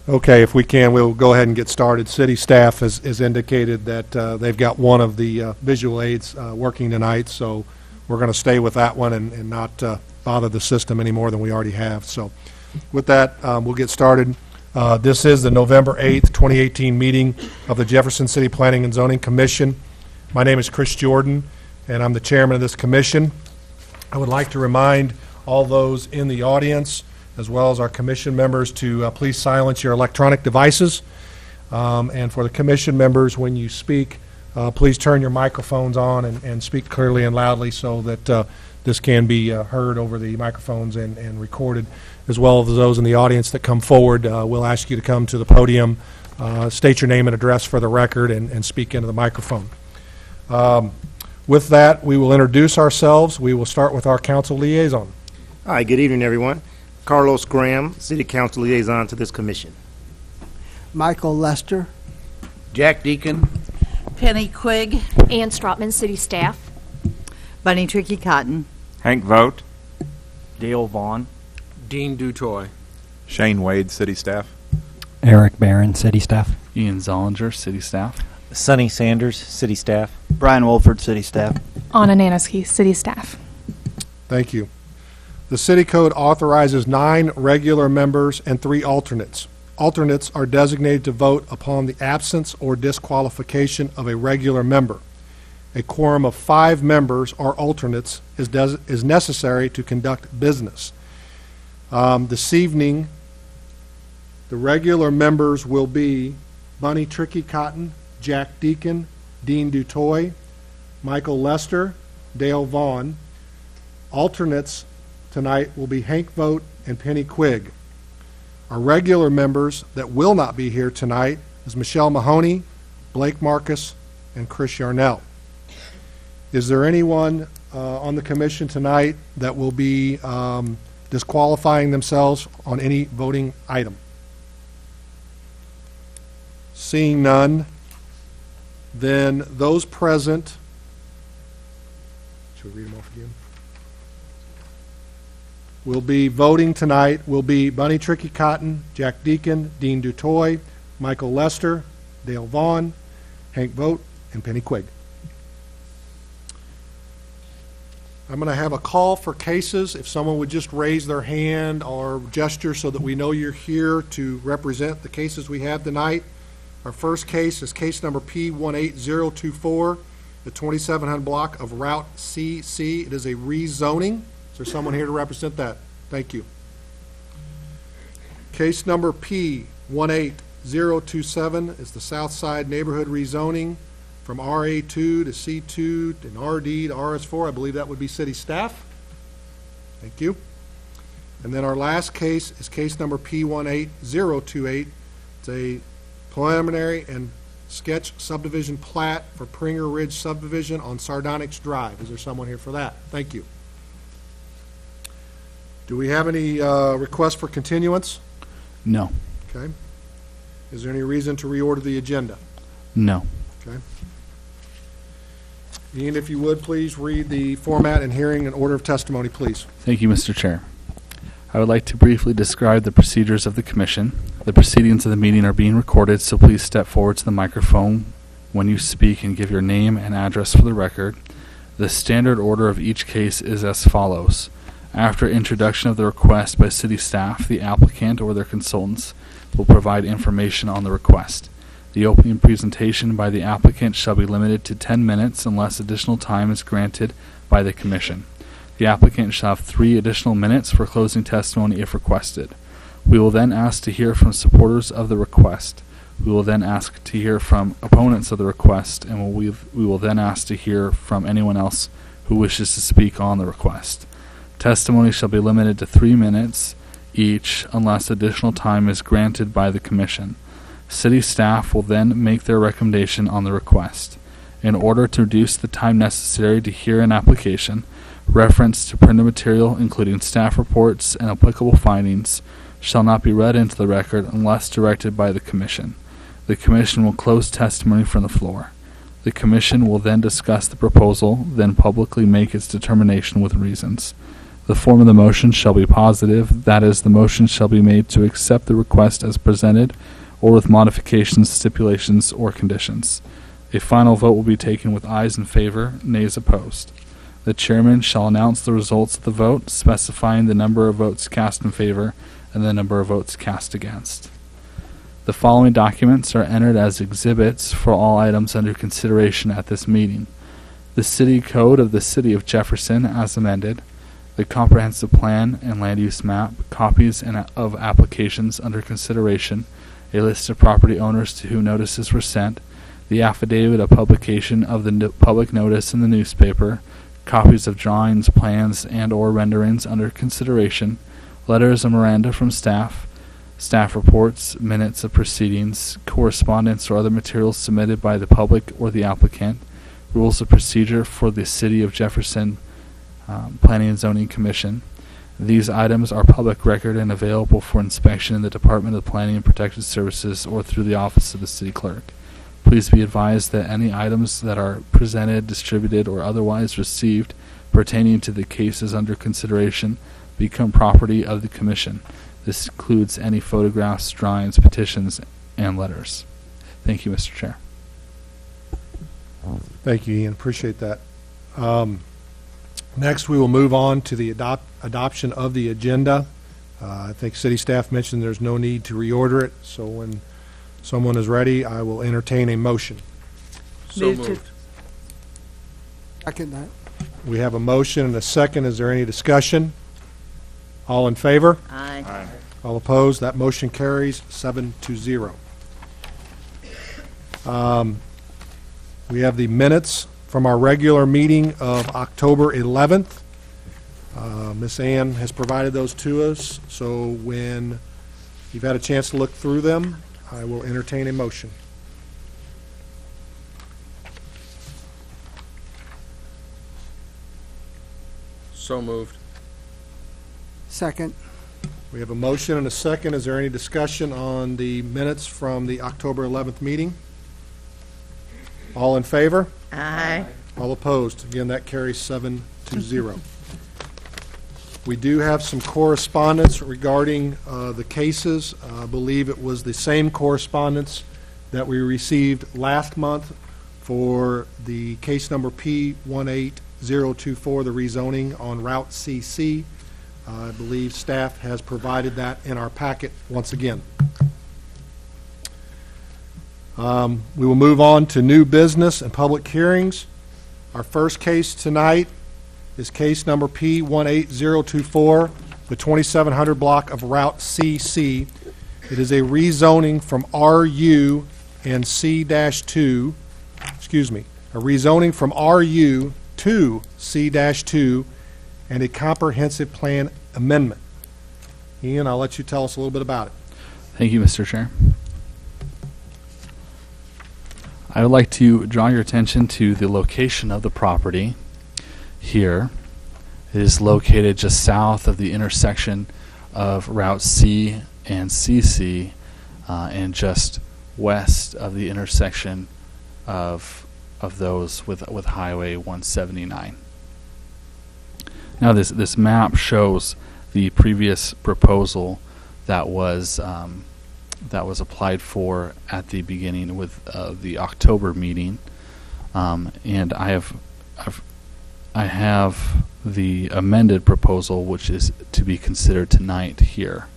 Okay, if we can, we'll go ahead and get started. City staff has indicated that they've got one of the visual aids working tonight, so we're going to stay with that one and not bother the system any more than we already have. So with that, we'll get started. This is the November 8th, 2018 meeting of the Jefferson City Planning and Zoning Commission. My name is Chris Jordan, and I'm the chairman of this commission. I would like to remind all those in the audience, as well as our commission members, to please silence your electronic devices. And for the commission members, when you speak, please turn your microphones on and speak clearly and loudly so that this can be heard over the microphones and recorded, as well as those in the audience that come forward. We'll ask you to come to the podium, state your name and address for the record, and speak into the microphone. With that, we will introduce ourselves. We will start with our council liaison. Hi, good evening, everyone. Carlos Graham, City Council Liaison to this commission. Michael Lester. Jack Deacon. Penny Quigg. Ann Stropman, City Staff. Bunny Tricky Cotton. Hank Vogt. Dale Vaughn. Dean Dutoy. Shane Wade, City Staff. Eric Barron, City Staff. Ian Zollinger, City Staff. Sonny Sanders, City Staff. Brian Wolford, City Staff. Anna Nanoski, City Staff. Thank you. The City Code authorizes 9 regular members and 3 alternates. Alternates are designated to vote upon the absence or disqualification of a regular member. A quorum of 5 members or alternates is necessary to conduct business. This evening, the regular members will be Bunny Tricky Cotton, Jack Deacon, Dean Dutoy, Michael Lester, Dale Vaughn. Alternates tonight will be Hank Vogt and Penny Quigg. Our regular members that will not be here tonight is Michelle Mahoney, Blake Marcus, and Chris Yarnell. Is there anyone on the commission tonight that will be disqualifying themselves on any voting item? Seeing none, then those present, should we read them off again? Will be voting tonight will be Bunny Tricky Cotton, Jack Deacon, Dean Dutoy, Michael Lester, Dale Vaughn, Hank Vogt, and Penny Quigg. I'm going to have a call for cases. If someone would just raise their hand or gesture so that we know you're here to represent the cases we have tonight. Our first case is case number P18024, the 2700 block of Route CC. It is a rezoning. Is there someone here to represent that? Thank you. Case number P18027 is the South Side Neighborhood rezoning from RA2 to C2 and RD to RS4. I believe that would be city staff. Thank you. And then our last case is case number P18028. It's a preliminary and sketch subdivision plat for Pringer Ridge subdivision on Sardonyx Drive. Is there someone here for that? Thank you. Do we have any requests for continuance? No. Okay. Is there any reason to reorder the agenda? No. Okay. Ian, if you would, please read the format and hearing and order of testimony, please. Thank you, Mr. Chair. I would like to briefly describe the procedures of the Commission. The proceedings of the meeting are being recorded, so please step forward to the microphone when you speak and give your name and address for the record. The standard order of each case is as follows. After introduction of the request by city staff, the applicant or their consultants will provide information on the request. The opening presentation by the applicant shall be limited to 10 minutes unless additional time is granted by the Commission. The applicant shall have 3 additional minutes for closing testimony if requested. We will then ask to hear from supporters of the request. We will then ask to hear from opponents of the request, and we will then ask to hear from anyone else who wishes to speak on the request. Testimony shall be limited to 3 minutes each unless additional time is granted by the Commission. City staff will then make their recommendation on the request. In order to reduce the time necessary to hear an application, reference to printed material, including staff reports and applicable findings, shall not be read into the record unless directed by the Commission. The Commission will close testimony from the floor. The commission will then discuss the proposal, then publicly make its determination with reasons. The form of the motion shall be positive, that is, the motion shall be made to accept the request as presented, or with modifications, stipulations, or conditions. A final vote will be taken with ayes in favor, nays opposed. The chairman shall announce the results of the vote, specifying the number of votes cast in favor and the number of votes cast against. The following documents are entered as exhibits for all items under consideration at this meeting: the City Code of the City of Jefferson as amended, the Comprehensive Plan and Land Use Map, copies of applications under consideration, a list of property owners to whom notices were sent, the affidavit of publication of the public notice in the newspaper, copies of drawings, plans, and/or renderings under consideration, letters of memoranda from staff, staff reports, minutes of proceedings, correspondence or other materials submitted by the public or the applicant, rules of procedure for the City of Jefferson Planning and Zoning Commission. These items are public record and available for inspection in the Department of Planning and Protected Services or through the Office of the City Clerk. Please be advised that any items that are presented, distributed, or otherwise received pertaining to the cases under consideration become property of the Commission. This includes any photographs, drawings, petitions, and letters. Thank you, Mr. Chair. Thank you, Ian. Appreciate that. Next, we will move on to the adoption of the agenda. I think city staff mentioned there's no need to reorder it, so when someone is ready, I will entertain a motion. Move to- Second that. We have a motion and a second. Is there any discussion? All in favor? Aye. All opposed? That motion carries 7-0. We have the minutes from our regular meeting of October 11th. Ms. Ann has provided those to us, so when you've had a chance to look through them, I will entertain a motion. So moved. Second. We have a motion and a second. Is there any discussion on the minutes from the October 11th meeting? All in favor? Aye. All opposed? Again, that carries 7-0. We do have some correspondence regarding the cases. I believe it was the same correspondence that we received last month for the case number P18024, the rezoning on Route CC. I believe staff has provided that in our packet once again. We will move on to new business and public hearings. Our first case tonight is case number P18024, the 2700 block of Route CC. It is a rezoning from RU and C-2, a rezoning from RU to C-2 and a comprehensive plan amendment. Ian, I'll let you tell us a little bit about it. Thank you, Mr. Chair. I would like to draw your attention to the location of the property here. It is located just south of the intersection of Route C and CC and just west of the intersection of those with Highway 179. Now this map shows the previous proposal that was applied for at the beginning with the October meeting, and I have the amended proposal, which is to be considered tonight here.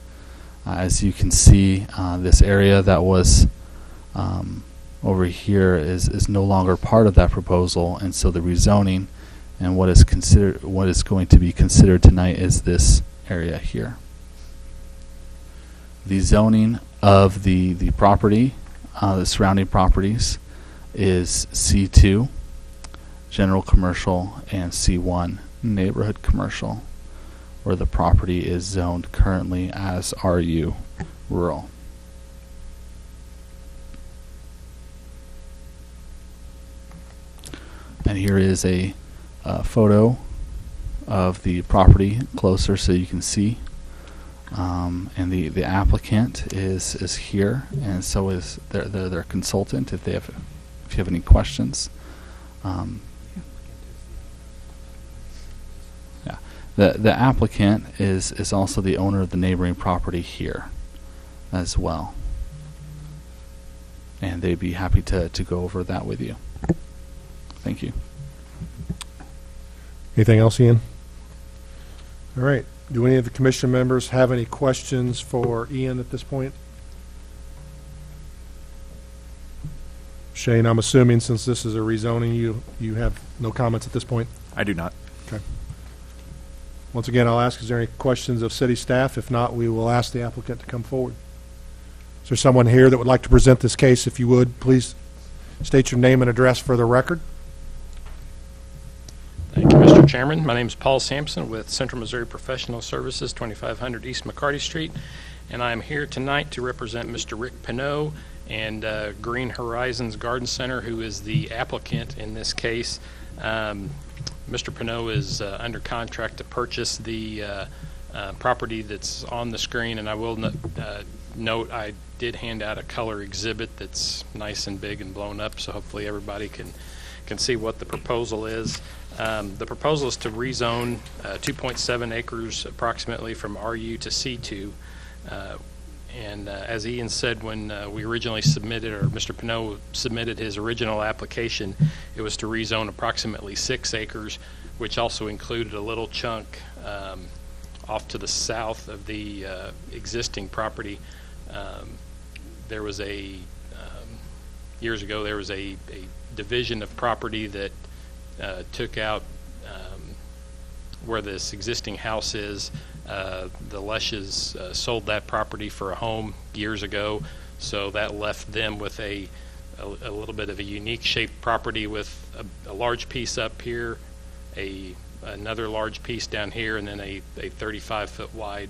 As you can see, this area that was over here is no longer part of that proposal, and so the rezoning and what is going to be considered tonight is this area here. The zoning of the property, the surrounding properties, is C2, general commercial, and C1, neighborhood commercial, where the property is zoned currently as RU, rural. And here is a photo of the property closer so you can see. And the applicant is here, and so is their consultant if you have any questions. Yeah, the applicant is also the owner of the neighboring property here as well, and they'd be happy to go over that with you. Thank you. Anything else, Ian? All right. Do any of the commission members have any questions for Ian at this point? Shane, I'm assuming since this is a rezoning, you have no comments at this point? I do not. Okay. Once again, I'll ask, is there any questions of city staff? If not, we will ask the applicant to come forward. Is there someone here that would like to present this case? If you would, please state your name and address for the record. Thank you, Mr. Chairman. My name is Paul Sampson with Central Missouri Professional Services, 2500 East McCarty Street, and I am here tonight to represent Mr. Rick Pinot and Green Horizons Garden Center, who is the applicant in this case. Mr. Pinot is under contract to purchase the property that's on the screen, and I will note I did hand out a color exhibit that's nice and big and blown up, so hopefully everybody can see what the proposal is. The proposal is to rezone 2.7 acres approximately from RU to C2. And as Ian said, when we originally submitted, or Mr. Pinot submitted his original application, it was to rezone approximately 6 acres, which also included a little chunk off to the south of the existing property. There was years ago, there was a division of property that took out where this existing house is. The Leshes sold that property for a home years ago, so that left them with a little bit of a unique shaped property with a large piece up here, another large piece down here, and then a 35-foot wide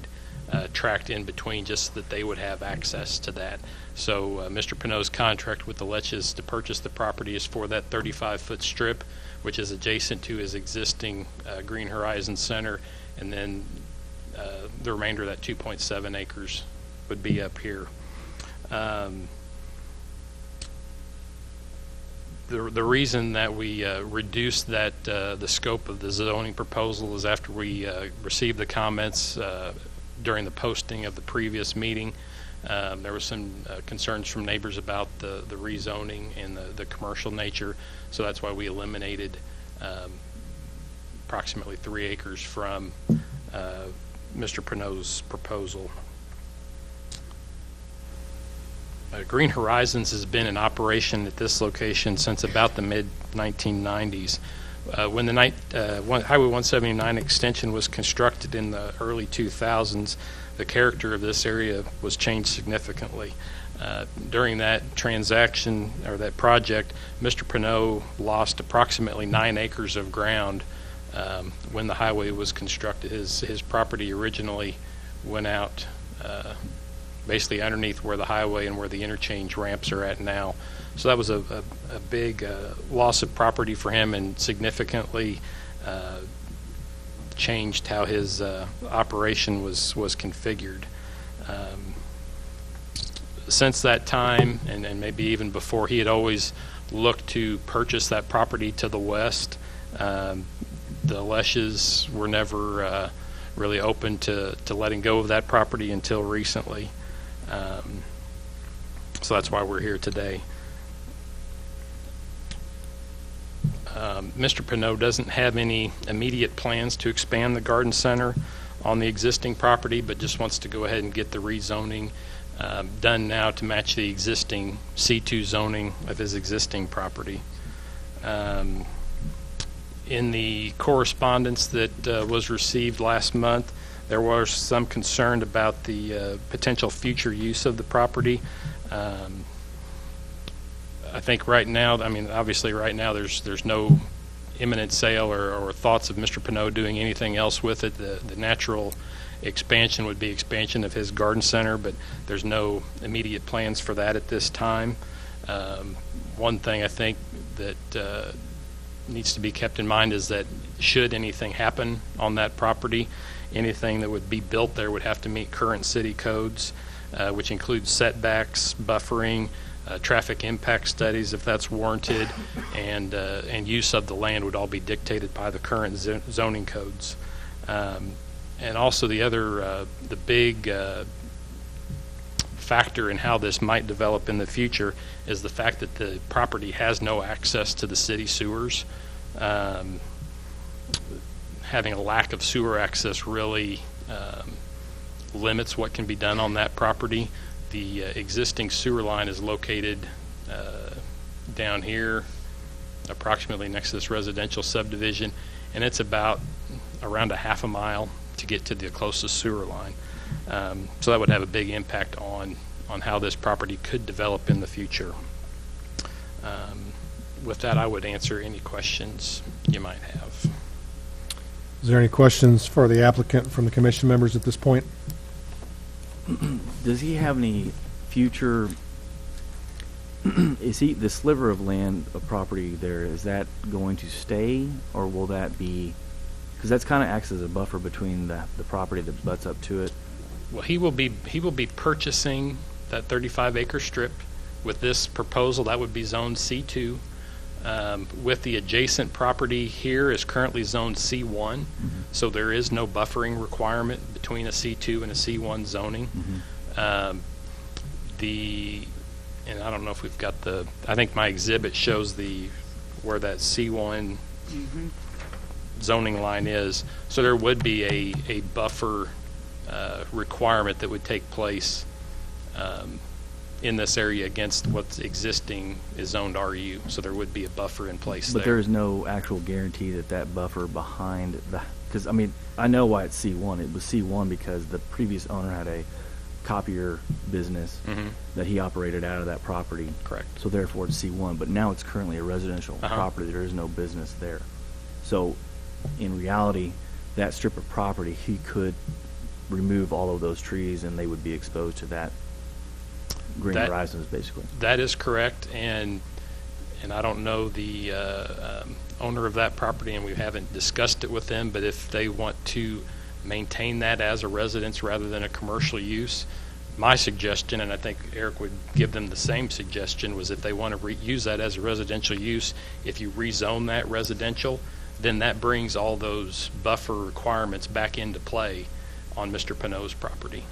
tract in between, just so that they would have access to that. So Mr. Pinot's contract with the Leshes to purchase the property is for that 35-foot strip, which is adjacent to his existing Green Horizons Center, and then the remainder of that 2.7 acres would be up here. The reason that we reduced that the scope of the zoning proposal is after we received the comments during the posting of the previous meeting. There were some concerns from neighbors about the rezoning and the commercial nature, so that's why we eliminated approximately 3 acres from Mr. Pinot's proposal. Green Horizons has been in operation at this location since about the mid-1990s. When the Highway 179 extension was constructed in the early 2000s, the character of this area was changed significantly. During that transaction, or that project, Mr. Pinot lost approximately 9 acres of ground when the highway was constructed. His property originally went out basically underneath where the highway and where the interchange ramps are at now. So that was a big loss of property for him, and significantly changed how his operation was configured. Since that time, and maybe even before, he had always looked to purchase that property to the west. The Leshes were never really open to letting go of that property until recently. So that's why we're here today. Mr. Pinot doesn't have any immediate plans to expand the garden center on the existing property, but just wants to go ahead and get the rezoning done now to match the existing C2 zoning of his existing property. In the correspondence that was received last month, there was some concern about the potential future use of the property. I think right now, I mean, obviously right now there's no imminent sale or thoughts of Mr. Pinot doing anything else with it. The natural expansion would be expansion of his garden center, but there's no immediate plans for that at this time. One thing I think that needs to be kept in mind is that should anything happen on that property, anything that would be built there would have to meet current city codes, which includes setbacks, buffering, traffic impact studies if that's warranted, and use of the land would all be dictated by the current zoning codes. And also the big factor in how this might develop in the future is the fact that the property has no access to the city sewers. Having a lack of sewer access really limits what can be done on that property. The existing sewer line is located down here, approximately next to this residential subdivision, and it's about around a half a mile to get to the closest sewer line. So that would have a big impact on how this property could develop in the future. With that, I would answer any questions you might have. Is there any questions for the applicant from the commission members at this point? Does he have any future, is he, the sliver of land, of property there, is that going to stay, or will that be, because that's kind of acts as a buffer between the property that butts up to it? Well, he will be purchasing that 35-acre strip with this proposal. That would be zone C2. With the adjacent property here is currently zone C1, so there is no buffering requirement between a C2 and a C1 zoning. And I don't know if we've got I think my exhibit shows where that C1 zoning line is, so there would be a buffer requirement that would take place in this area against what's existing is zoned RU, so there would be a buffer in place But there is no actual guarantee that buffer behind the, because I mean, I know why it's C1. It was C1 because the previous owner had a copier business that he operated out of that property. Correct. So therefore it's C1, but now it's currently a residential property. There is no business there. So in reality, that strip of property, he could remove all of those trees and they would be exposed to that green horizons, basically. That is correct, and I don't know the owner of that property, and we haven't discussed it with them, but if they want to maintain that as a residence rather than a commercial use, my suggestion, and I think Eric would give them the same suggestion, was if they want to use that as a residential use, if you rezone that residential, then that brings all those buffer requirements back into play on Mr. Pinot's property.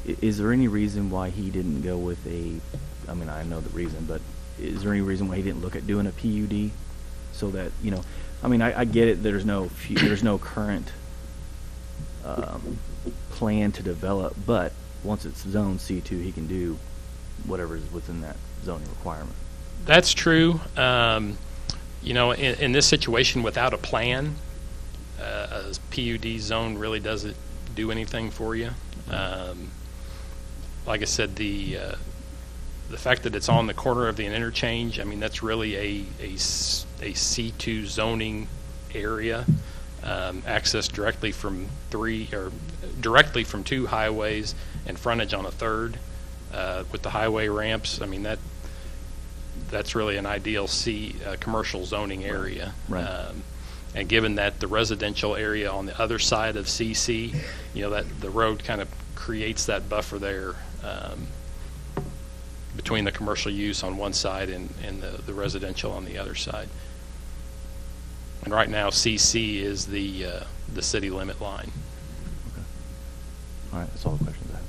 Is there any reason why he didn't go with I mean, I know the reason, but is there any reason why he didn't look at doing a PUD so that, you know, I mean, I get it, there's no current plan to develop, but once it's zone C2, he can do whatever is within that zoning requirement. That's true. You know, in this situation, without a plan, a PUD zone really doesn't do anything for you. Like I said, the fact that it's on the corner of the interchange, I mean, that's really a C2 zoning area, accessed directly from two highways and frontage on a third, with the highway ramps. I mean, that's really an ideal commercial zoning area. Right. And given that the residential area on the other side of CC, you know, that the road kind of creates that buffer there between the commercial use on one side and the residential on the other side. And right now, CC is the city limit line. Okay. All right, that's all the questions I have.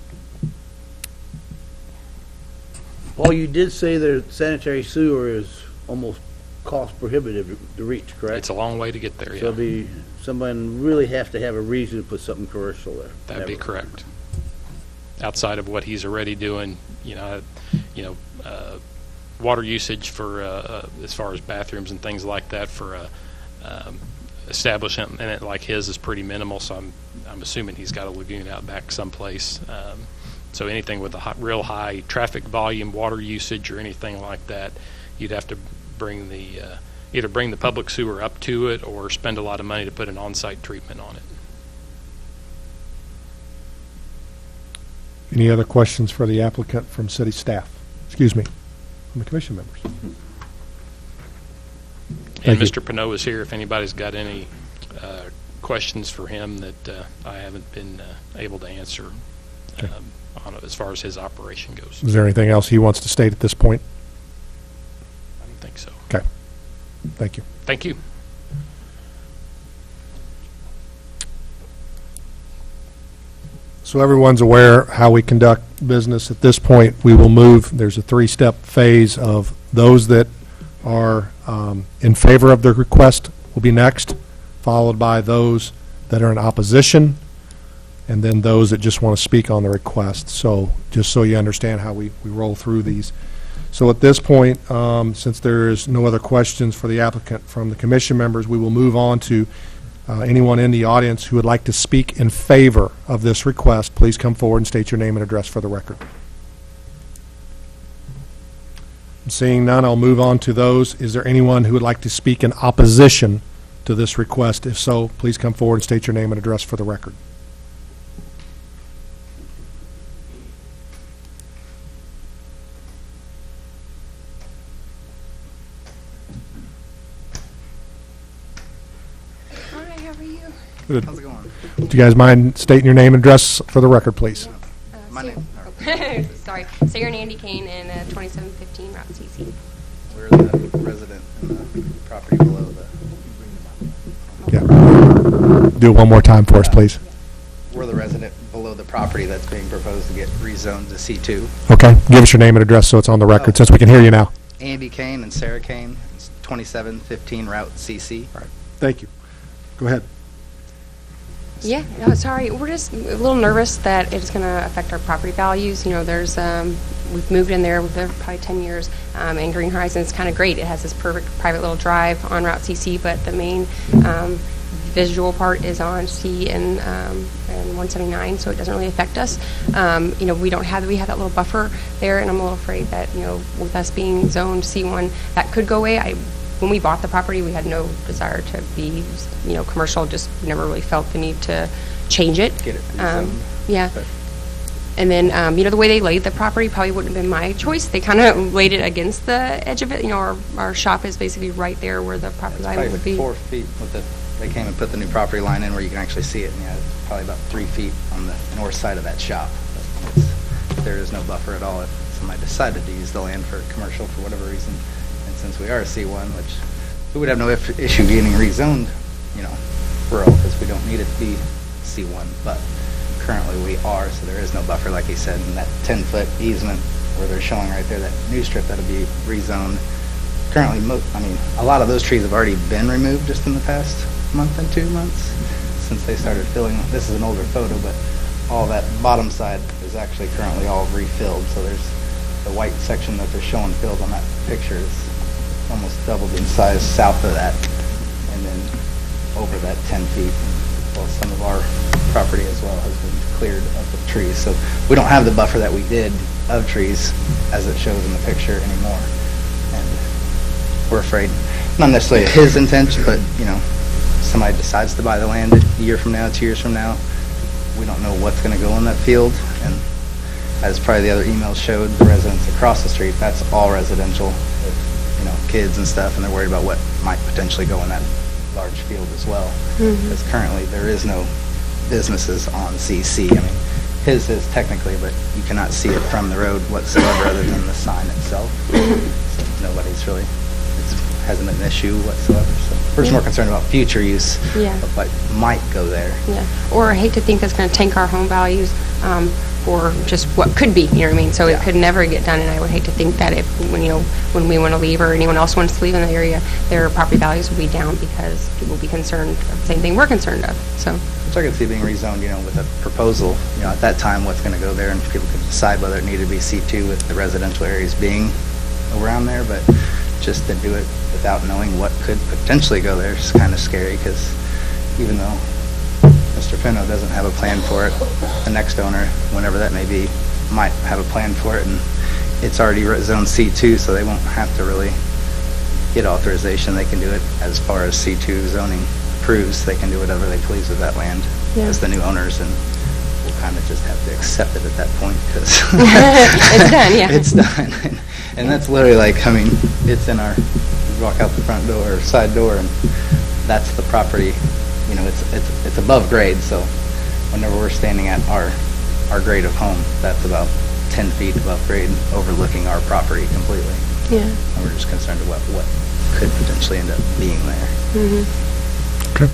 Paul, you did say that sanitary sewer is almost cost prohibitive to reach, correct? It's a long way to get there, So yeah. someone really have to have a reason to put something commercial there. That'd be correct. Outside of what he's already doing, water usage for as far as bathrooms and things like that for establishment like his is pretty minimal. So I'm assuming he's got a lagoon out back someplace. So anything with a real high traffic volume, water usage, or anything like that, you'd have to bring either bring the public sewer up to it or spend a lot of money to put an on-site treatment on it. Any other questions for the applicant from city staff? Excuse me, from the commission members? And Mr. Pinot is here if anybody's got any questions for him that I haven't been able to answer. Okay. as far as his operation goes. Is there anything else he wants to state at this point? I don't think so. Okay. Thank you. Thank you. So everyone's aware how we conduct business. At this point, we will move, there's a three-step phase of those that are in favor of the request will be next, followed by those that are in opposition, and then those that just want to speak on the request. So just so you understand how we roll through these. So at this point, since there is no other questions for the applicant from the commission members, we will move on to anyone in the audience who would like to speak in favor of this request. Please come forward and state your name and address for the record. Seeing none, I'll move on to those. Is there anyone who would like to speak in opposition to this request? If so, please come forward and state your name and address for the record. Hi, how are you? Good. How's it going? Do you guys mind stating your name and address for the record, please? My name. Sorry. Sarah and Andy Kane and 2715 Route CC. We're the resident in the property below the. Yeah. Do it one more time for us, please. We're the resident below the property that's being proposed to get rezoned to C2. Okay. Give us your name and address so it's on the record, since we can hear you now. Andy Kane and Sarah Kane, it's 2715 Route CC. All right. Thank you. Go ahead. Yeah, no, sorry. We're just a little nervous that it's going to affect our property values. You know, there's we've moved in there. We've been there for probably 10 years, and Green Horizon is kind of great. It has this perfect private little drive on Route CC, but the main visual part is on C and 179, so it doesn't really affect us. You know, we have that little buffer there, and I'm a little afraid that, you know, with us being zoned C1, that could go away. When we bought the property, we had no desire to be, you know, commercial. Just never really felt the need to change it. Get it rezoned. Yeah. And then, you know, the way they laid the property probably wouldn't have been my choice. They kind of laid it against the edge of it. You know, our shop is basically right there where the property line would be. 4 feet with they came and put the new property line in where you can actually see it, and yeah, it's probably about 3 feet on the north side of that shop. But there is no buffer at all if somebody decided to use the land for commercial for whatever reason. And since we are a C1, which we would have no issue getting rezoned, you know, rural, because we don't need it to be C1, but currently we are, so there is no buffer, like he said, and that 10-foot easement where they're showing right there, that new strip that'll be rezoned. Currently, I mean, a lot of those trees have already been removed just in the past month and 2 months since they started filling. This is an older photo, but all that bottom side is actually currently all refilled, so there's the white section that they're showing filled on that picture is almost doubled in size south of that, and then over that 10 feet. Well, some of our property as well has been cleared of the trees, so we don't have the buffer that we did of trees as it shows in the picture anymore. And we're afraid, not necessarily his intention, but you know, somebody decides to buy the land a year from now, 2 years from now, we don't know what's going to go in that field. And as probably the other emails showed, the residents across the street, that's all residential with, you know, kids and stuff, and they're worried about what might potentially go in that large field as well. Because currently there is no businesses on CC. I mean, his is technically, but you cannot see it from the road whatsoever other than the sign itself. So nobody's really, it hasn't been an issue whatsoever. So we're just more concerned about future use of what might go there. Yeah, or I hate to think that's going to tank our home values for just what could be, you know what I mean? So it could never get done, and I would hate to think that if, when we want to leave or anyone else wants to leave in the area, their property values will be down because people will be concerned of the same thing we're concerned of, so. So I could see being rezoned, you know, with a proposal, you know, at that time what's going to go there, and people could decide whether it needed to be C2 with the residential areas being around there, but just to do it without knowing what could potentially go there is kind of scary, because even though Mr. Pino doesn't have a plan for it, the next owner, whenever that may be, might have a plan for it, and it's already zoned C2, so they won't have to really get authorization. They can do it as far as C2 zoning approves. They can do whatever they please with that land as the new owners, and we'll kind of just have to accept it at that point, because it's done, yeah. It's done. And that's literally like, I mean, it's in our, you walk out the front door or side door, and that's the property. You know, it's above grade, so whenever we're standing at our our grade of home. That's about 10 feet above grade, overlooking our property completely. Yeah. And we're just concerned about what could potentially end up being there. Mm-hmm. Okay.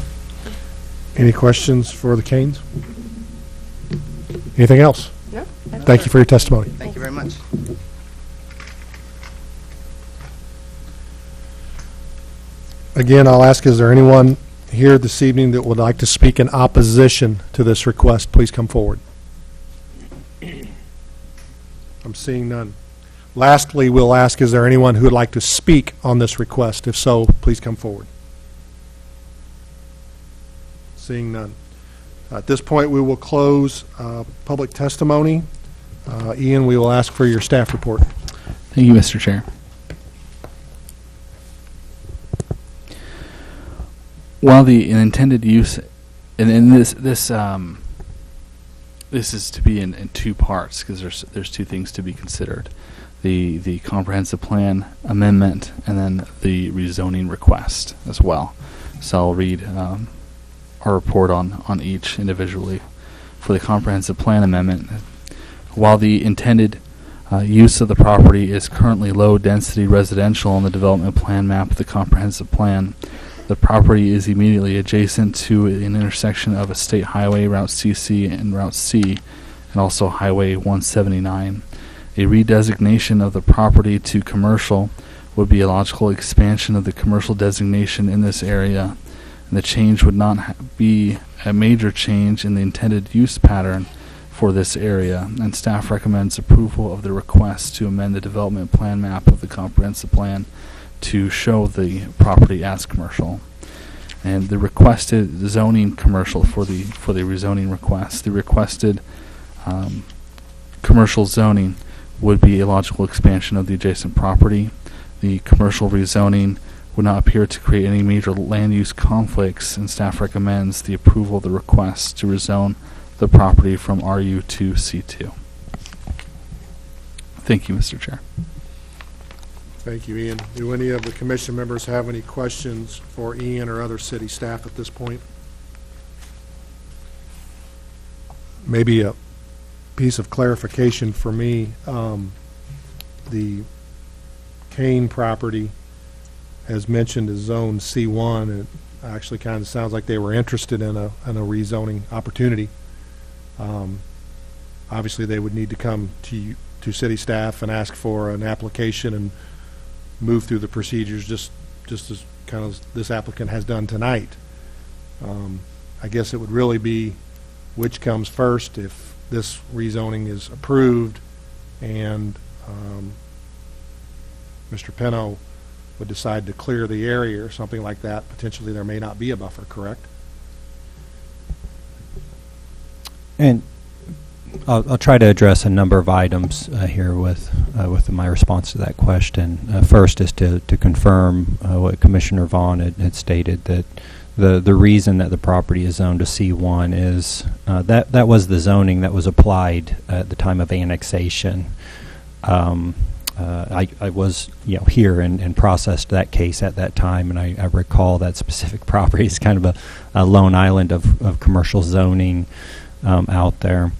Any questions for the Canes? Anything else? No. Thank you for your testimony. Thank you very much. Again, I'll ask, is there anyone here this evening that would like to speak in opposition to this request? Please come forward. I'm seeing none. Lastly, we'll ask, is there anyone who would like to speak on this request? If so, please come forward. Seeing none. At this point, we will close public testimony. Ian, we will ask for your staff report. Thank you, Mr. Chair. While the intended use, and this is to be in two parts, because there's two things to be considered: the comprehensive plan amendment and then the rezoning request as well. So I'll read our report on each individually. For the comprehensive plan amendment, while the intended use of the property is currently low-density residential on the development plan map of the comprehensive plan, the property is immediately adjacent to an intersection of a state highway, Route CC, and Route C, and also Highway 179. A redesignation of the property to commercial would be a logical expansion of the commercial designation in this area, and the change would not be a major change in the intended use pattern for this area, and staff recommends approval of the request to amend the development plan map of the comprehensive plan to show the property as commercial. And the requested zoning commercial for the rezoning request. The requested commercial zoning would be a logical expansion of the adjacent property. The commercial rezoning would not appear to create any major land use conflicts, and staff recommends the approval of the request to rezone the property from RU to C2. Thank you, Mr. Chair. Thank you, Ian. Do any of the commission members have any questions for Ian or other city staff at this point? Maybe a piece of clarification for me. The Kane property, as mentioned, is zone C1. It actually kind of sounds like they were interested in a rezoning opportunity. Obviously, they would need to come to city staff and ask for an application and move through the procedures just as kind of this applicant has done tonight. I guess it would really be which comes first if this rezoning is approved and Mr. Peno would decide to clear the area or something like that. Potentially there may not be a buffer, correct? And I'll try to address a number of items here with my response to that question. First is to confirm what Commissioner Vaughn had stated, that the reason that the property is zoned to C1 is that was the zoning that was applied at the time of annexation. I was here and processed that case at that time, and I recall that specific property is kind of a lone island of commercial zoning out there.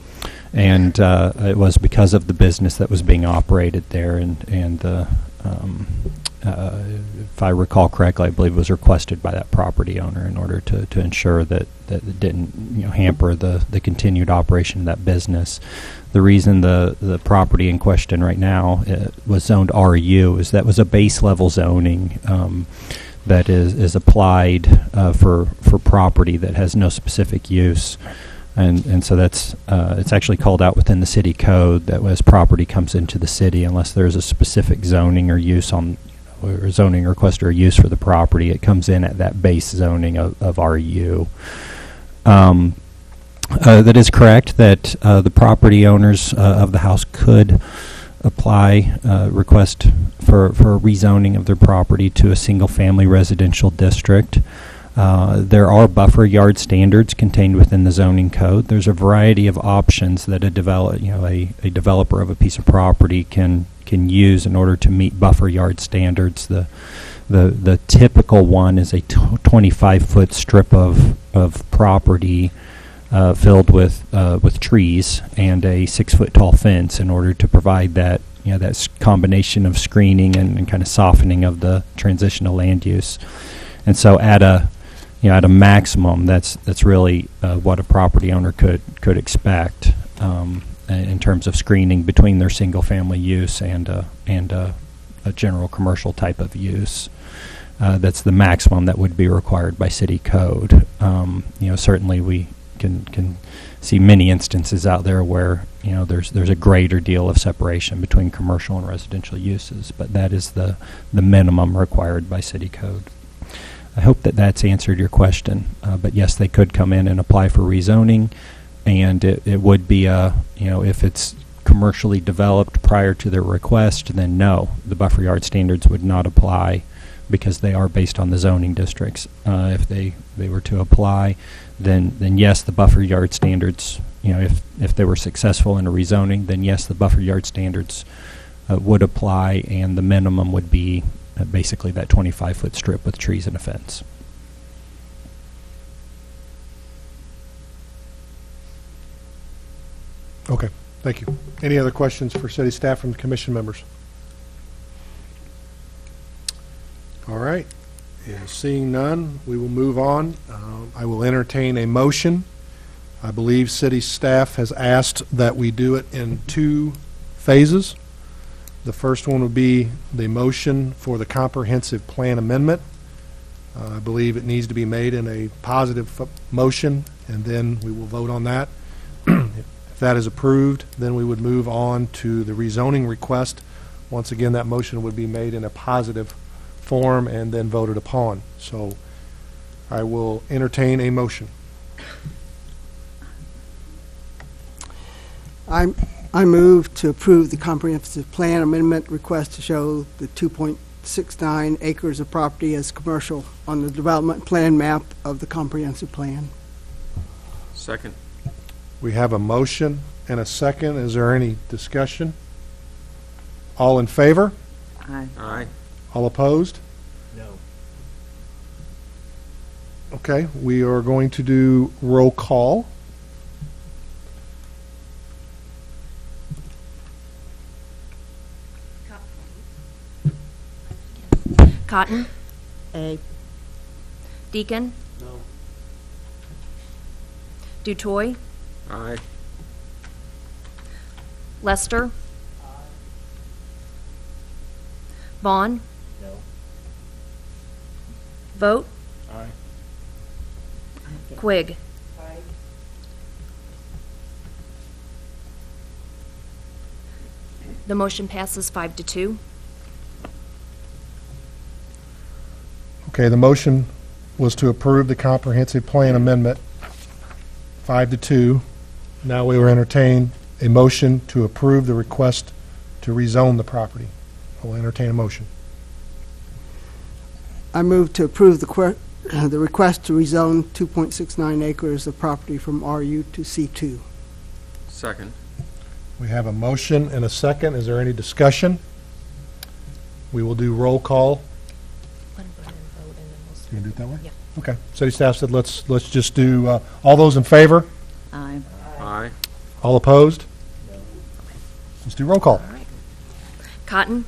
And it was because of the business that was being operated there, and if I recall correctly, I believe it was requested by that property owner in order to ensure that it didn't hamper the continued operation of that business. The reason the property in question right now was zoned RU is that was a base level zoning that is applied for property that has no specific use. And so that's it's actually called out within the city code that as property comes into the city, unless there's a specific zoning or use or zoning request or use for the property, it comes in at that base zoning of RU. That is correct that the property owners of the house could apply request for rezoning of their property to a single-family residential district. There are buffer yard standards contained within the zoning code. There's a variety of options that a developer of a piece of property can use in order to meet buffer yard standards. The typical one is a 25-foot strip of property filled with trees and a 6-foot tall fence in order to provide that that combination of screening and kind of softening of the transitional land use. And so at a maximum, that's really what a property owner could expect in terms of screening between their single family use and a general commercial type of use. That's the maximum that would be required by city code. Certainly we can see many instances out there where there's a greater deal of separation between commercial and residential uses, but that is the minimum required by city code. I hope that's answered your question. But yes, they could come in and apply for rezoning, and it would be if it's commercially developed prior to their request, then no, the buffer yard standards would not apply because they are based on the zoning districts. If they were to apply, then yes, the buffer yard standards, if they were successful in a rezoning, then yes, the buffer yard standards would apply, and the minimum would be basically that 25-foot strip with trees and a fence. Okay, thank you. Any other questions for city staff from the commission members? All right. Seeing none, we will move on. I will entertain a motion. I believe city staff has asked that we do it in 2 phases. The first one would be the motion for the comprehensive plan amendment. I believe it needs to be made in a positive motion, and then we will vote on that. If that is approved, then we would move on to the rezoning request. Once again, that motion would be made in a positive form and then voted upon. So I will entertain a motion. I move to approve the comprehensive plan amendment request to show the 2.69 acres of property as commercial on the development plan map of the comprehensive plan. Second. We have a motion and a second. Is there any discussion? All in favor? Aye. Aye. All opposed? No. Okay, we are going to do roll call. Cotton? A. Deacon? No. Dutoy? Aye. Lester? Vaughn? No. Vote? Aye. Quigg? The motion passes 5-2. Okay, the motion was to approve the comprehensive plan amendment 5-2. Now we will entertain a motion to approve the request to rezone the property. I will entertain a motion. I move to approve the request to rezone 2.69 acres of property from RU to C2. Second. We have a motion and a second. Is there any discussion? We will do roll call. You can do it that way? Yeah. Okay. City staff said let's just do all those in favor? Aye. Aye. All opposed? No. Let's do roll call. All right. Cotton?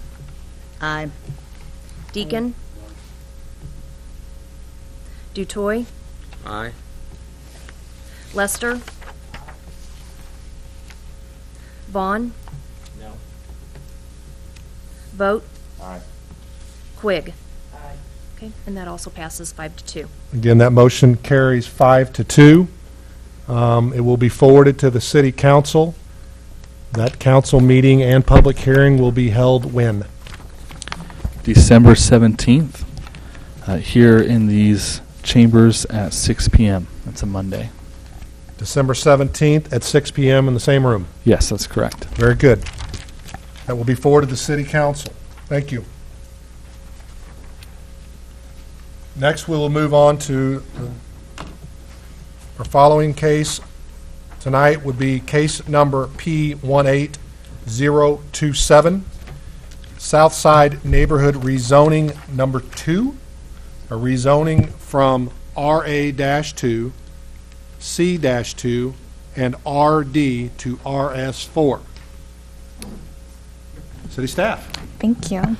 Aye. Deacon? Dutoy? Aye. Lester? Vaughn? No. Vote? Aye. Quigg? Okay, and that also passes 5-2. Again, that motion carries 5-2. It will be forwarded to the city council. That council meeting and public hearing will be held when? December 17th, here in these chambers at 6 p.m. That's a Monday. December 17th at 6 p.m. in the same room. Yes, that's correct. Very good. That will be forwarded to the city council. Thank you. Next, we will move on to our following case. Tonight would be case number P18027, Southside Neighborhood Rezoning Number 2, a rezoning from RA-2 C-2, and RD to RS4. City staff. Thank you.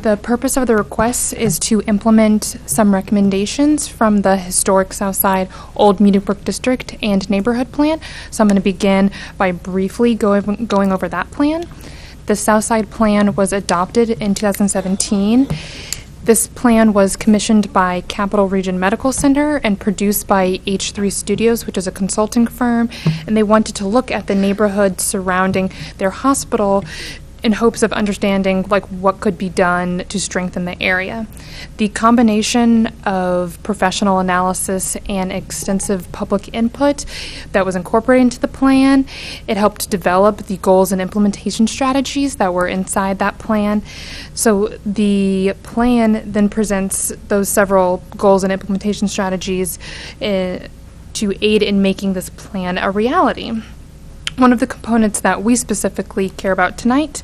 The purpose of the request is to implement some recommendations from the historic Southside Old Meadowbrook District and Neighborhood Plan. So I'm going to begin by briefly going over that plan. The Southside Plan was adopted in 2017. This plan was commissioned by Capital Region Medical Center and produced by H3 Studios, which is a consulting firm, and they wanted to look at the neighborhood surrounding their hospital in hopes of understanding what could be done to strengthen the area. The combination of professional analysis and extensive public input that was incorporated into the plan, it helped develop the goals and implementation strategies that were inside that plan. So the plan then presents those several goals and implementation strategies to aid in making this plan a reality. One of the components that we specifically care about tonight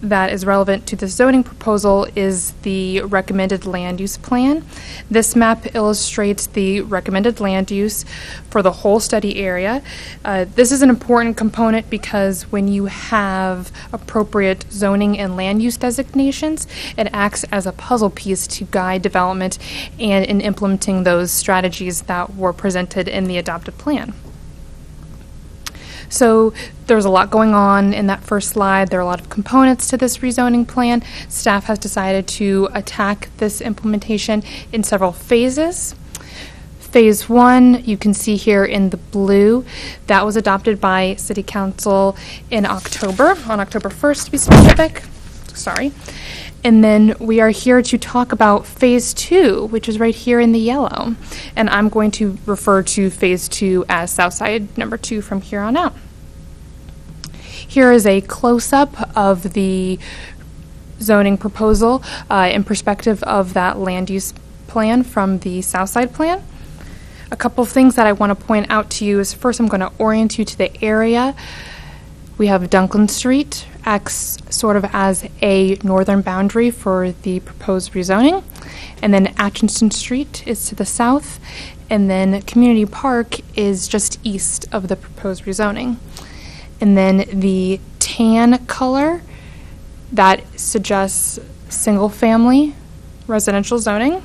that is relevant to the zoning proposal is the recommended land use plan. This map illustrates the recommended land use for the whole study area. This is an important component because when you have appropriate zoning and land use designations, it acts as a puzzle piece to guide development and in implementing those strategies that were presented in the adopted plan. So there's a lot going on in that first slide. There are a lot of components to this rezoning plan. Staff has decided to attack this implementation in several phases. Phase 1, you can see here in the blue, that was adopted by City Council in October, on October 1st to be specific. Sorry. And then we are here to talk about Phase 2, which is right here in the yellow. And I'm going to refer to Phase 2 as Southside number 2 from here on out. Here is a close-up of the zoning proposal in perspective of that land use plan from the Southside plan. A couple of things that I want to point out to you is first I'm going to orient you to the area. We have Dunklin Street acts sort of as a northern boundary for the proposed rezoning, and then Atchison Street is to the south, and then Community Park is just east of the proposed rezoning. And then the tan color, that suggests single-family residential zoning.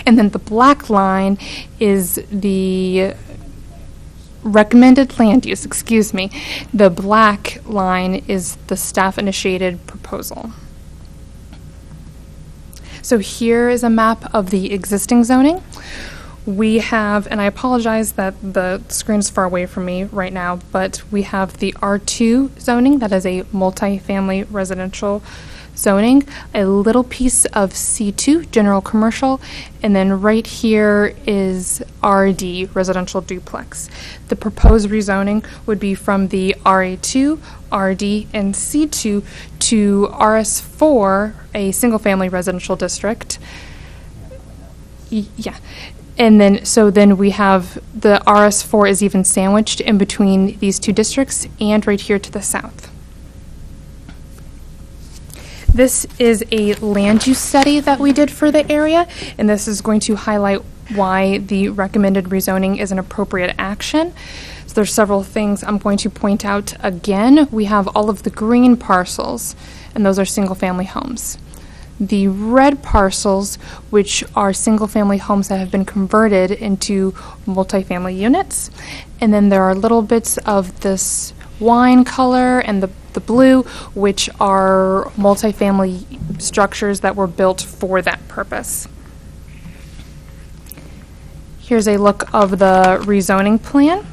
And then the black line is the recommended land use, excuse me. The black line is the staff-initiated proposal. So here is a map of the existing zoning. We have, and I apologize that the screen is far away from me right now, but we have the R2 zoning, that is a multifamily residential zoning, a little piece of C2, general commercial, and then right here is RD, residential duplex. The proposed rezoning would be from the RA2, RD, and C2 to RS4, a single-family residential district. Yeah. And then, so then we have the RS4 is even sandwiched in between these two districts and right here to the south. This is a land use study that we did for the area, and this is going to highlight why the recommended rezoning is an appropriate action. So there's several things I'm going to point out again. We have all of the green parcels, and those are single-family homes. The red parcels, which are single-family homes that have been converted into multifamily units. And then there are little bits of this wine color and the blue, which are multifamily structures that were built for that purpose. Here's a look of the rezoning plan.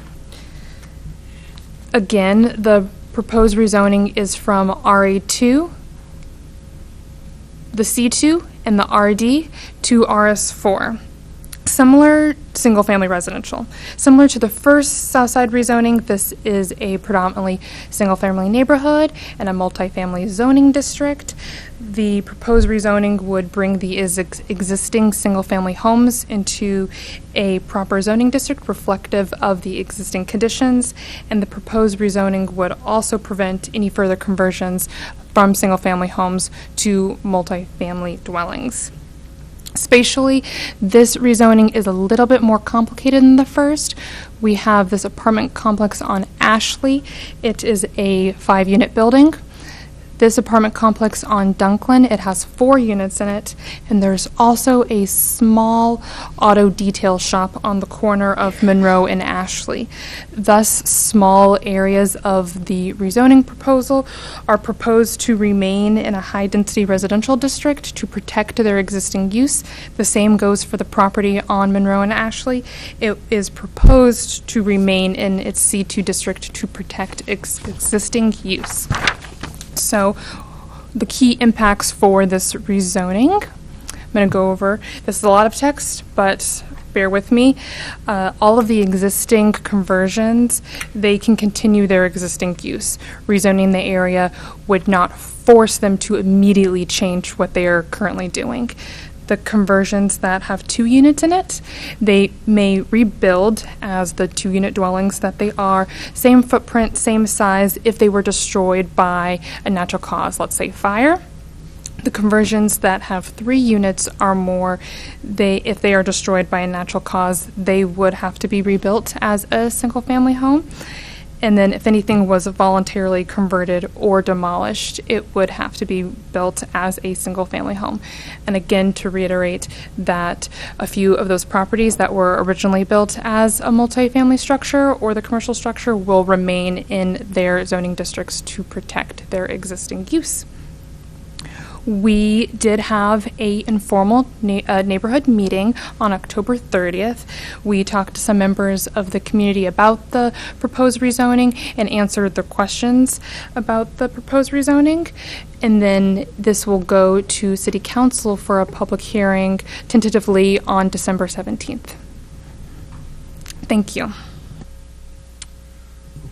Again, the proposed rezoning is from RA2, the C2, and the RD to RS4. Similar single-family residential. Similar to the first Southside rezoning, this is a predominantly single-family neighborhood and a multifamily zoning district. The proposed rezoning would bring the existing single-family homes into a proper zoning district reflective of the existing conditions, and the proposed rezoning would also prevent any further conversions from single-family homes to multifamily dwellings. Spatially, this rezoning is a little bit more complicated than the first. We have this apartment complex on Ashley. It is a 5-unit building. This apartment complex on Dunklin, it has 4 units in it, and there's also a small auto detail shop on the corner of Monroe and Ashley. Thus, small areas of the rezoning proposal are proposed to remain in a high-density residential district to protect their existing use. The same goes for the property on Monroe and Ashley. It is proposed to remain in its C2 district to protect existing use. So the key impacts for this rezoning, I'm going to go over, this is a lot of text, but bear with me. All of the existing conversions, they can continue their existing use. Rezoning the area would not force them to immediately change what they are currently doing. The conversions that have 2 units in it, they may rebuild as the 2-unit dwellings that they are, same footprint, same size, if they were destroyed by a natural cause, let's say fire. The conversions that have 3 units or more, if they are destroyed by a natural cause, they would have to be rebuilt as a single-family home. And then if anything was voluntarily converted or demolished, it would have to be built as a single-family home. And again, to reiterate that a few of those properties that were originally built as a multifamily structure or the commercial structure will remain in their zoning districts to protect their existing use. We did have a informal neighborhood meeting on October 30th. We talked to some members of the community about the proposed rezoning and answered their questions about the proposed rezoning. And then this will go to City Council for a public hearing tentatively on December 17th. Thank you.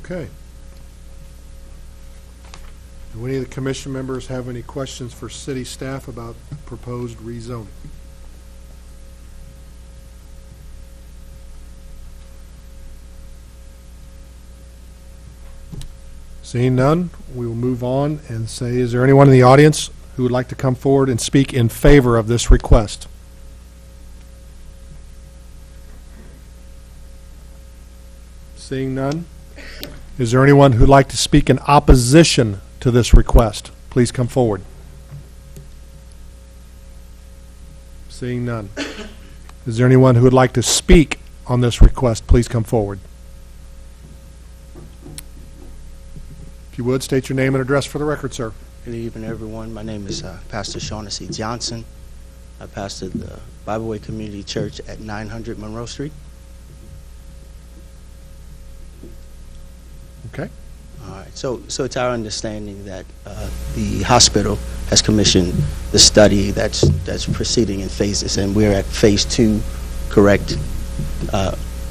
Okay. Do any of the commission members have any questions for city staff about proposed rezoning? Seeing none, we will move on and say, is there anyone in the audience who would like to come forward and speak in favor of this request? Seeing none, is there anyone who'd like to speak in opposition to this request? Please come forward. Seeing none. Is there anyone who would like to speak on this request? Please come forward. If you would, state your name and address for the record, sir. Good evening, everyone. My name is Pastor Shaughnessy Johnson. I pastor the Bible Way Community Church at 900 Monroe Street. Okay. All right. So it's our understanding that the hospital has commissioned the study that's proceeding in phases, and we're at phase 2, correct?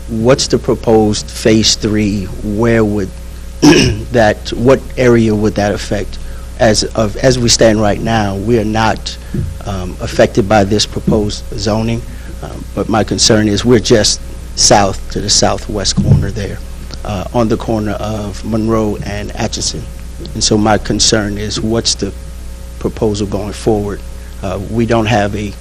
What's the proposed phase 3? Where would what area would that affect? As we stand right now, we are not affected by this proposed zoning, but my concern is we're just south to the southwest corner there. On the corner of Monroe and Atchison. And so my concern is, what's the proposal going forward? We don't have a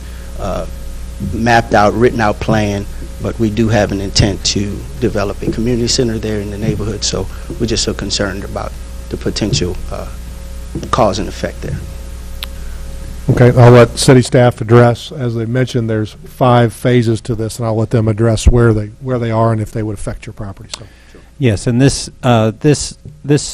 mapped out, written out plan, but we do have an intent to develop a community center there in the neighborhood, so we're just so concerned about the potential cause and effect there. Okay, I'll let city staff address. As they mentioned, there's 5 phases to this, and I'll let them address where they are and if they would affect your property. So. Yes, and this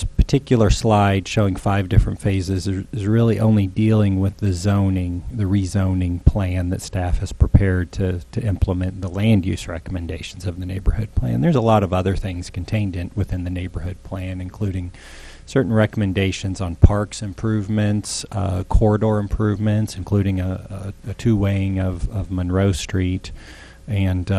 particular slide showing 5 different phases is really only dealing with the zoning, the rezoning plan that staff has prepared to implement the land use recommendations of the neighborhood plan. There's a lot of other things contained within the neighborhood plan, including certain recommendations on parks improvements, corridor improvements, including a 2-waying of Monroe Street, and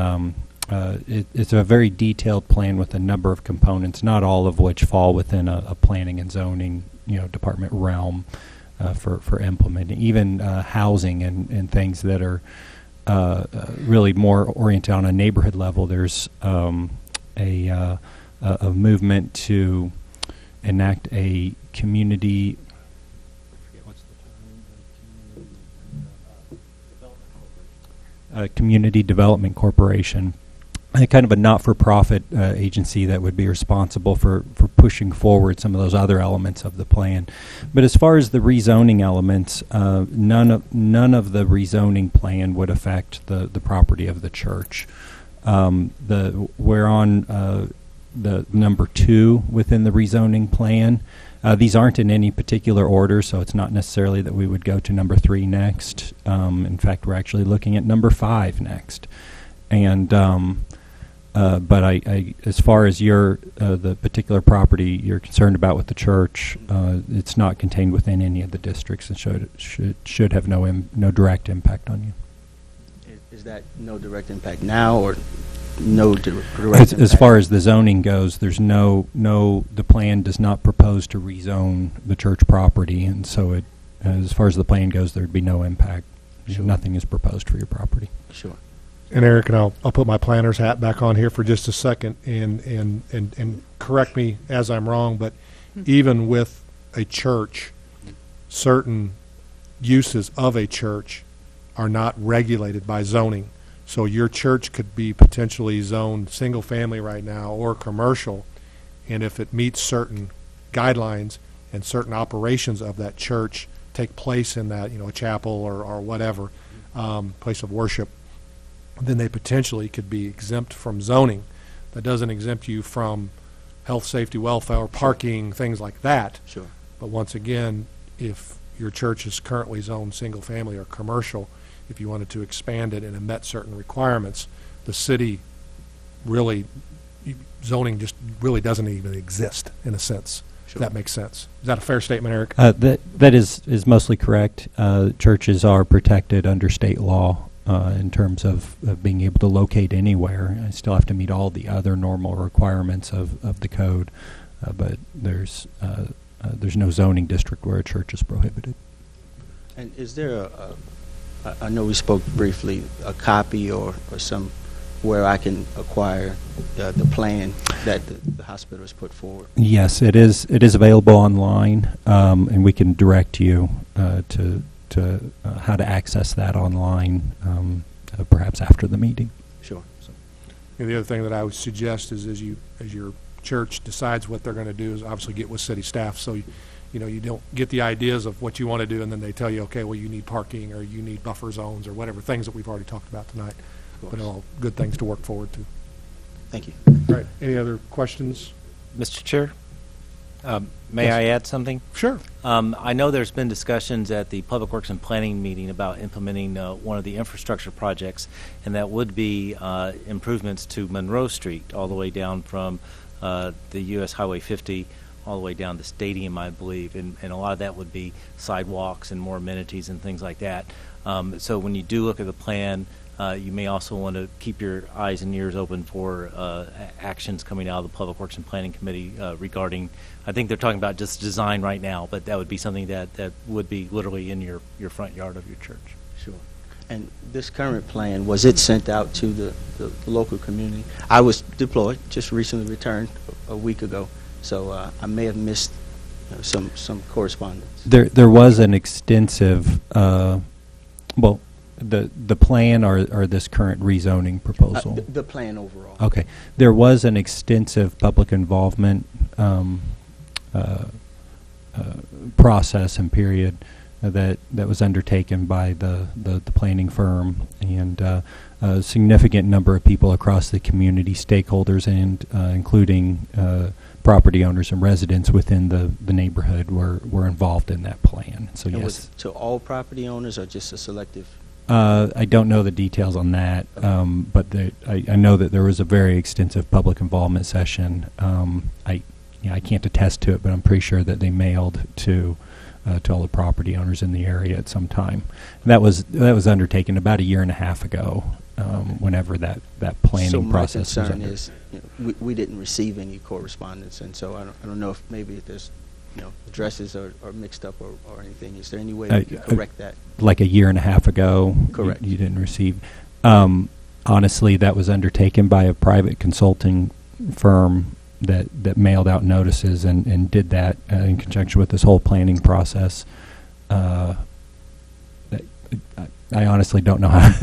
it's a very detailed plan with a number of components, not all of which fall within a planning and zoning, department realm for implementing. Even housing and things that are really more oriented on a neighborhood level. There's a movement to enact a community. Community Development Corporation, kind of a not-for-profit agency that would be responsible for pushing forward some of those other elements of the plan. But as far as the rezoning elements, none of the rezoning plan would affect the property of the church. We're on the number 2 within the rezoning plan. These aren't in any particular order, so it's not necessarily that we would go to number 3 next. In fact, we're actually looking at number 5 next. And but as far as the particular property you're concerned about with the church, it's not contained within any of the districts and should have no direct impact on you. Is that no direct impact now, or no direct impact? As far as the zoning goes, there's the plan does not propose to rezone the church property, and so as far as the plan goes, there'd be no impact. Sure. Nothing is proposed for your property. Sure. And Eric, and I'll put my planner's hat back on here for just a second and correct me as I'm wrong, but even with a church, certain uses of a church are not regulated by zoning. So your church could be potentially zoned single family right now or commercial, and if it meets certain guidelines and certain operations of that church take place in that, a chapel or whatever, place of worship, then they potentially could be exempt from zoning. That doesn't exempt you from health, safety, welfare, parking, things like that. Sure. But once again, if your church is currently zoned single family or commercial, if you wanted to expand it and it met certain requirements, the city zoning just really doesn't even exist in a sense. Sure. If that makes sense. Is that a fair statement, Eric? That is mostly correct. Churches are protected under state law in terms of being able to locate anywhere. I still have to meet all the other normal requirements of the code, but there's no zoning district where a church is prohibited. And is there I know we spoke briefly, a copy or some where I can acquire the plan that the hospital has put forward? Yes, it is available online, and we can direct you to how to access that online, perhaps after the meeting. Sure. And the other thing that I would suggest is as your church decides what they're going to do is obviously get with city staff, so you don't get the ideas of what you want to do and then they tell you, okay, well, you need parking or you need buffer zones or whatever, things that we've already talked about tonight. But all good things to work forward to. Thank you. All right. Any other questions? Mr. Chair, may Yes. I add something? Sure. I know there's been discussions at the Public Works and Planning meeting about implementing one of the infrastructure projects, and that would be improvements to Monroe Street all the way down from the U.S. Highway 50 all the way down to Stadium, I believe, and a lot of that would be sidewalks and more amenities and things like that. So when you do look at the plan, you may also want to keep your eyes and ears open for actions coming out of the Public Works and Planning Committee regarding, I think they're talking about just design right now, but that would be something that would be literally in your front yard of your church. Sure. And this current plan, was it sent out to the local community? I was deployed, just recently returned a week ago, so I may have missed some correspondence. There was an extensive, the plan or this current rezoning proposal? The plan overall. Okay. There was an extensive public involvement process and period that was undertaken by the planning firm, and a significant number of people across the community, stakeholders, and including property owners and residents within the neighborhood were involved in that plan. So and yes. Was it to all property owners or just a selective? I don't know the details on that, but I know that there was a very extensive public involvement session. I can't attest to it, but I'm pretty sure that they mailed to all the property owners in the area at some time. And that was undertaken about a year and a half ago. Whenever that planning process was under. So my concern is, we didn't receive any correspondence, and so I don't know if maybe there's addresses are mixed up or anything. Is there any way we could correct that? Like a year and a half ago, correct. You didn't receive. Honestly, that was undertaken by a private consulting firm that mailed out notices and did that in conjunction with this whole planning process. I honestly don't know how.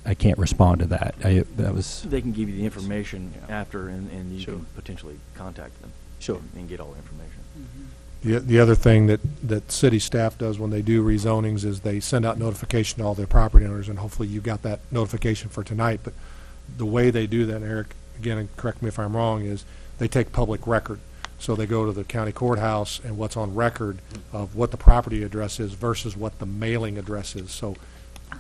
I can't respond to that. That was They can give you the information after, and you Sure. can potentially contact them. Sure. And get all the information. The other thing that city staff does when they do rezonings is they send out notification to all their property owners, and hopefully you got that notification for tonight. But the way they do that, and Eric, again, and correct me if I'm wrong, is they take public record. So they go to the county courthouse and what's on record of what the property address is versus what the mailing address is. So,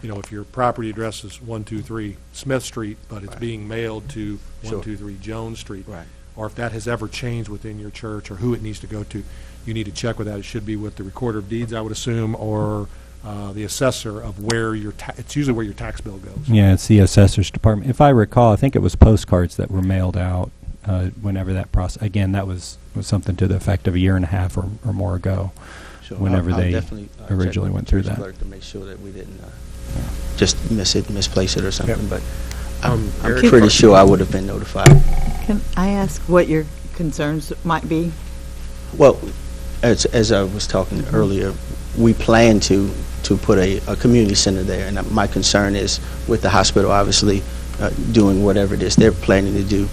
you know, if your property address is 123 Smith Street, but it's being mailed to Sure. 123 Jones Street, Right. or if that has ever changed within your church or who it needs to go to, you need to check with that. It should be with the recorder of deeds, I would assume, or the assessor of where your it's usually where your tax bill goes. Yeah, it's the assessor's department. If I recall, I think it was postcards that were mailed out whenever that process. Again, that was something to the effect of a year and a half or more ago. Sure. Whenever I'll they definitely, originally check went through with the that. clerk to make sure that we didn't just misplace it or something. Yep. But I'm Eric, pretty sure I would have been notified. Can I ask what your concerns might be? Well, as I was talking earlier, we plan to put a community center there, and my concern is with the hospital, obviously, doing whatever it is they're planning to do.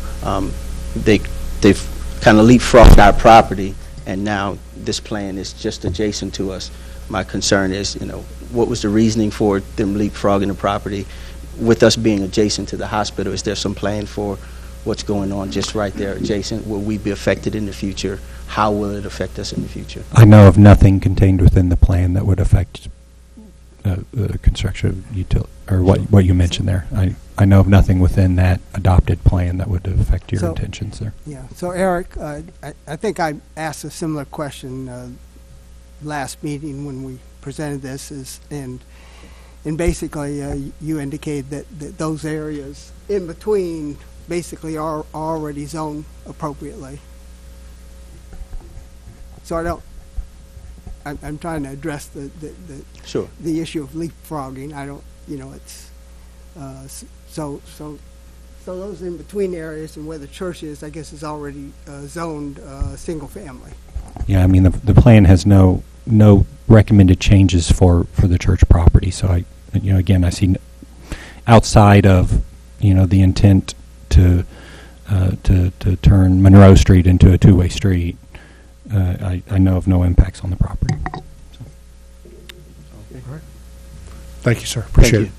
They've kind of leapfrogged our property, and now this plan is just adjacent to us. My concern is, you know, what was the reasoning for them leapfrogging the property? With us being adjacent to the hospital, is there some plan for what's going on just right there adjacent? Will we be affected in the future? How will it affect us in the future? I know of nothing contained within the plan that would affect the construction of utility, or what you mentioned there. I know of nothing within that adopted plan that would affect your intentions there. Yeah, so Eric, I think I asked a similar question last meeting when we presented this, and basically you indicated that those areas in between basically are already zoned appropriately. So I'm trying to address Sure. the issue of leapfrogging. I don't, you know, it's so those in between areas and where the church is, I guess, is already zoned single family. Yeah, I mean, the plan has no recommended changes for the church property. So again, I see outside of, the intent to turn Monroe Street into a two-way street, I know of no impacts on the property. All right. Thank you, sir. Appreciate it.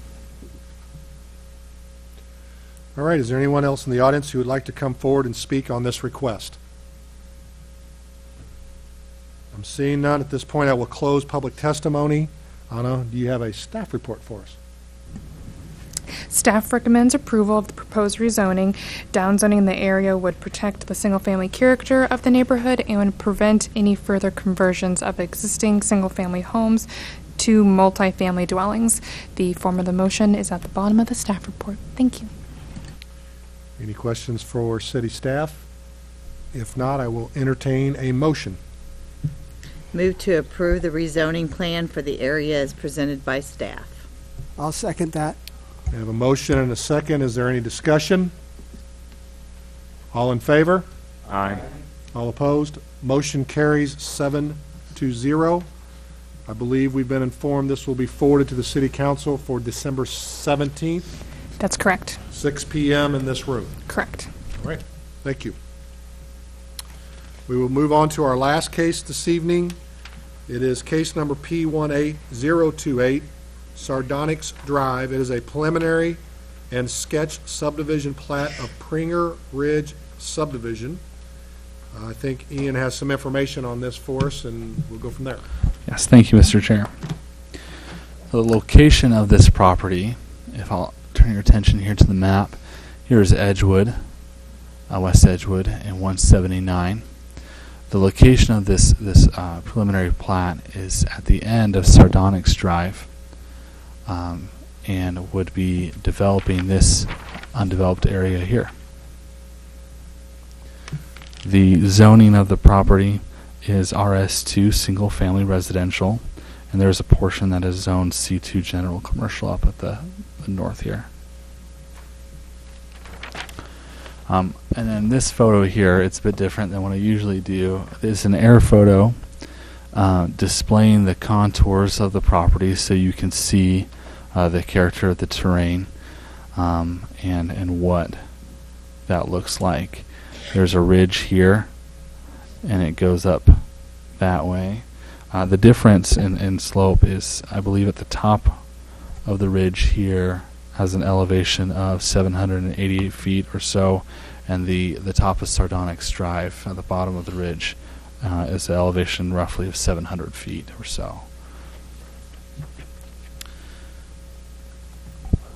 All right, is there anyone else in the audience who would like to come forward and speak on this request? I'm seeing none. At this point, I will close public testimony. Anna, do you have a staff report for us? Staff recommends approval of the proposed rezoning. Downzoning the area would protect the single-family character of the neighborhood and would prevent any further conversions of existing single-family homes to multifamily dwellings. The form of the motion is at the bottom of the staff report. Thank you. Any questions for city staff? If not, I will entertain a motion. Move to approve the rezoning plan for the area as presented by staff. I'll second that. I have a motion and a second. Is there any discussion? All in favor? Aye. All opposed? Motion carries 7-0. I believe we've been informed this will be forwarded to the city council for December 17th, That's correct. 6 p.m. in this room. Correct. All right. Thank you. We will move on to our last case this evening. It is case number P18028, Sardonyx Drive. It is a preliminary and sketch subdivision plat of Pringer Ridge subdivision. I think Ian has some information on this for us, and we'll go from there. Yes, thank you, Mr. Chair. The location of this property, if I'll turn your attention here to the map, here is Edgewood, West Edgewood, and 179. The location of this preliminary plat is at the end of Sardonyx Drive, and would be developing this undeveloped area here. The zoning of the property is RS2 single family residential, and there's a portion that is zoned C2 general commercial up at the north here. And then this photo here, it's a bit different than what I usually do. It's an air photo displaying the contours of the property so you can see the character of the terrain. and what that looks like. There's a ridge here, and it goes up that way. The difference in slope is, I believe, at the top of the ridge here has an elevation of 788 feet or so, and the top of Sardonyx Drive at the bottom of the ridge is an elevation roughly of 700 feet or so.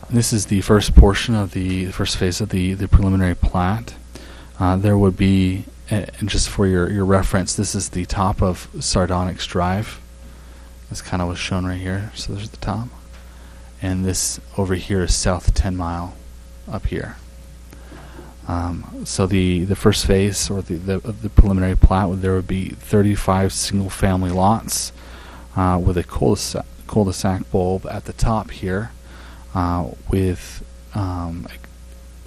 This is the first portion of the first phase of the preliminary plat. There would be, and just for your reference, this is the top of Sardonyx Drive. This kind of was shown right here. So there's the top. And this over here is South 10 Mile up here. So the first phase, or the preliminary plat, there would be 35 single-family lots with a cul-de-sac bulb at the top here, with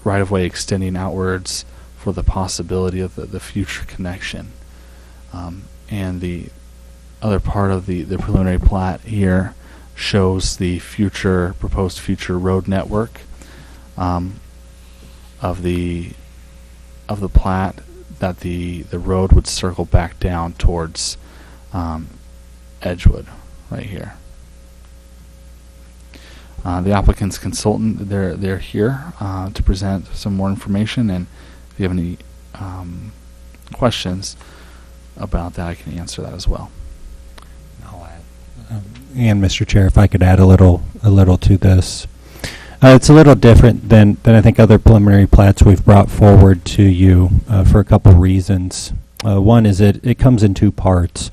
right-of-way extending outwards for the possibility of the future connection. And the other part of the preliminary plat here shows the proposed future road network of the plat, that the road would circle back down towards Edgewood right here. The applicant's consultant, they're here to present some more information, and if you have any questions about that, I can answer that as well. I'll add. And Mr. Chair, if I could add a little to this. It's a little different than I think other preliminary plats we've brought forward to you for a couple reasons. One is it comes in two parts.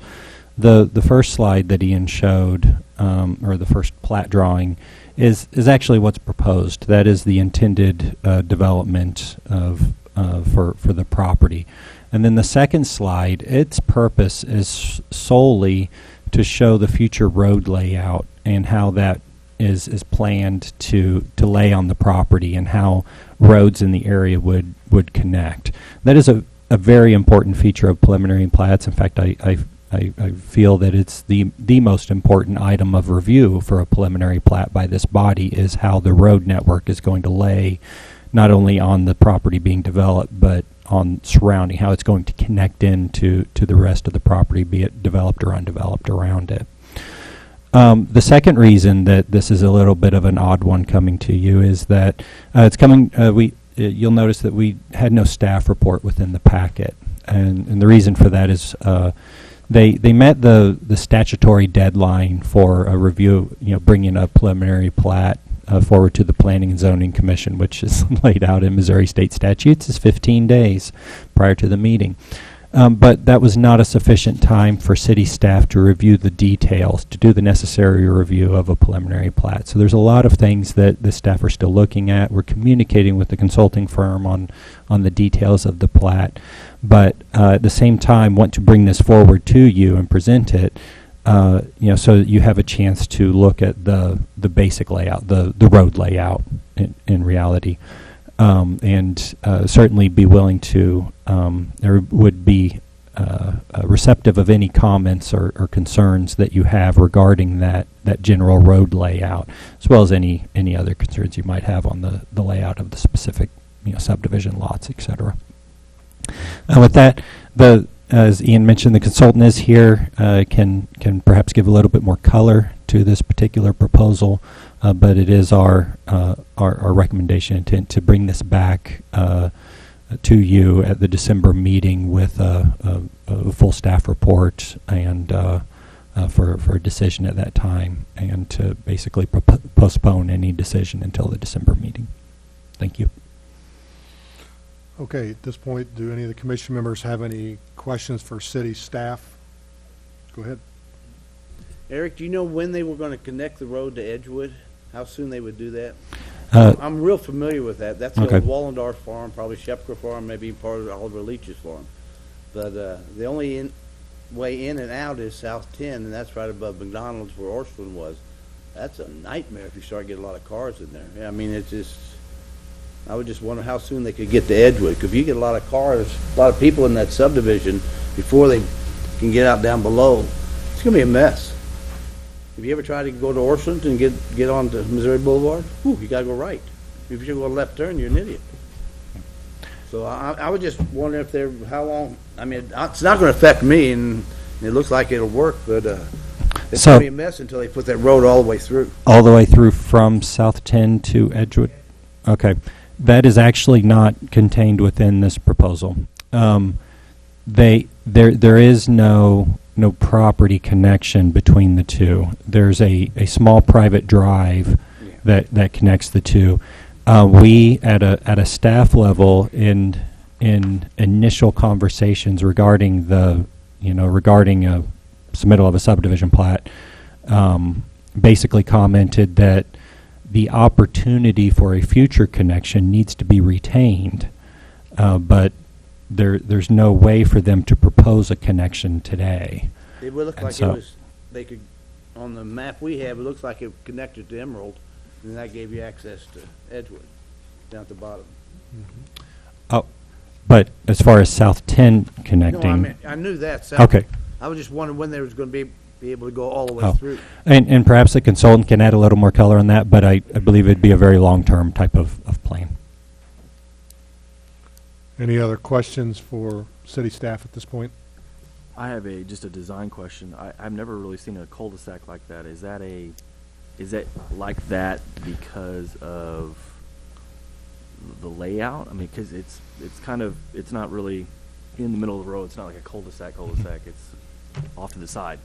The first slide that Ian showed, or the first plat drawing, is actually what's proposed. That is the intended development for the property. And then the second slide, its purpose is solely to show the future road layout and how that is planned to lay on the property, and how roads in the area would connect. That is a very important feature of preliminary plats. In fact, I feel that it's the most important item of review for a preliminary plat by this body, is how the road network is going to lay not only on the property being developed, but on surrounding, how it's going to connect into the rest of the property, be it developed or undeveloped around it. The second reason that this is a little bit of an odd one coming to you is that it's coming. You'll notice that we had no staff report within the packet, and the reason for that is they met the statutory deadline for a review, bringing a preliminary plat forward to the Planning and Zoning Commission, which is laid out in Missouri state statutes, is 15 days prior to the meeting. But that was not a sufficient time for city staff to review the details, to do the necessary review of a preliminary plat. So there's a lot of things that the staff are still looking at. We're communicating with the consulting firm on the details of the plat, but at the same time want to bring this forward to you and present it, so that you have a chance to look at the basic layout, the road layout in reality. And certainly be willing to, or would be receptive of any comments or concerns that you have regarding that general road layout, as well as any other concerns you might have on the layout of the specific subdivision lots, etc. With that, as Ian mentioned, the consultant is here, can perhaps give a little bit more color to this particular proposal. But it is our recommendation to bring this back to you at the December meeting with a full staff report, and for a decision at that time, and to basically postpone any decision until the December meeting. Thank you. Okay, at this point, do any of the commission members have any questions for city staff? Go ahead. Eric, do you know when they were going to connect the road to Edgewood? How soon they would do that? I'm real familiar with that. That's the old Wallendorf farm, probably Shepker farm, maybe part of Oliver Leach's farm. But the only way in and out is South 10, and that's right above McDonald's where Orscheln was. That's a nightmare if you start getting a lot of cars in there. I mean, it's just, I would just wonder how soon they could get to Edgewood. Because if you get a lot of cars, a lot of people in that subdivision, before they can get out down below, it's going to be a mess. Have you ever tried to go to Orscheln and get onto Missouri Boulevard? Whew, you got to go right. if you're going to left turn, you're an idiot. So I was just wondering if there, how long, I mean, it's not going to affect me, and it looks like it'll work, but it's So- going to be a mess until they put that road all the way through. All the way through from South 10 to Edgewood? Okay. That is actually not contained within this proposal. There is no property connection between the two. There's a small private drive that connects the two. We at a staff level in initial conversations regarding regarding a submittal of a subdivision plat, basically commented that the opportunity for a future connection needs to be retained, but there's no way for them to propose a connection today. It would look And like so- it was, they could, on the map we have, it looks like it connected to Emerald, and that gave you access to Edgewood down at the bottom. Oh, but as far as South 10 connecting. No, I mean, I knew that. South. Okay. I was just wondering when they was going to be able to go all the way Oh. through. And perhaps the consultant can add a little more color on that, but I believe it'd be a very long-term type of plan. Any other questions for city staff at this point? I have just a design question. I've never really seen a cul-de-sac like that. Is that like that because of the layout? I mean, because it's not really in the middle of the road. It's not like a cul-de-sac. It's off to the side.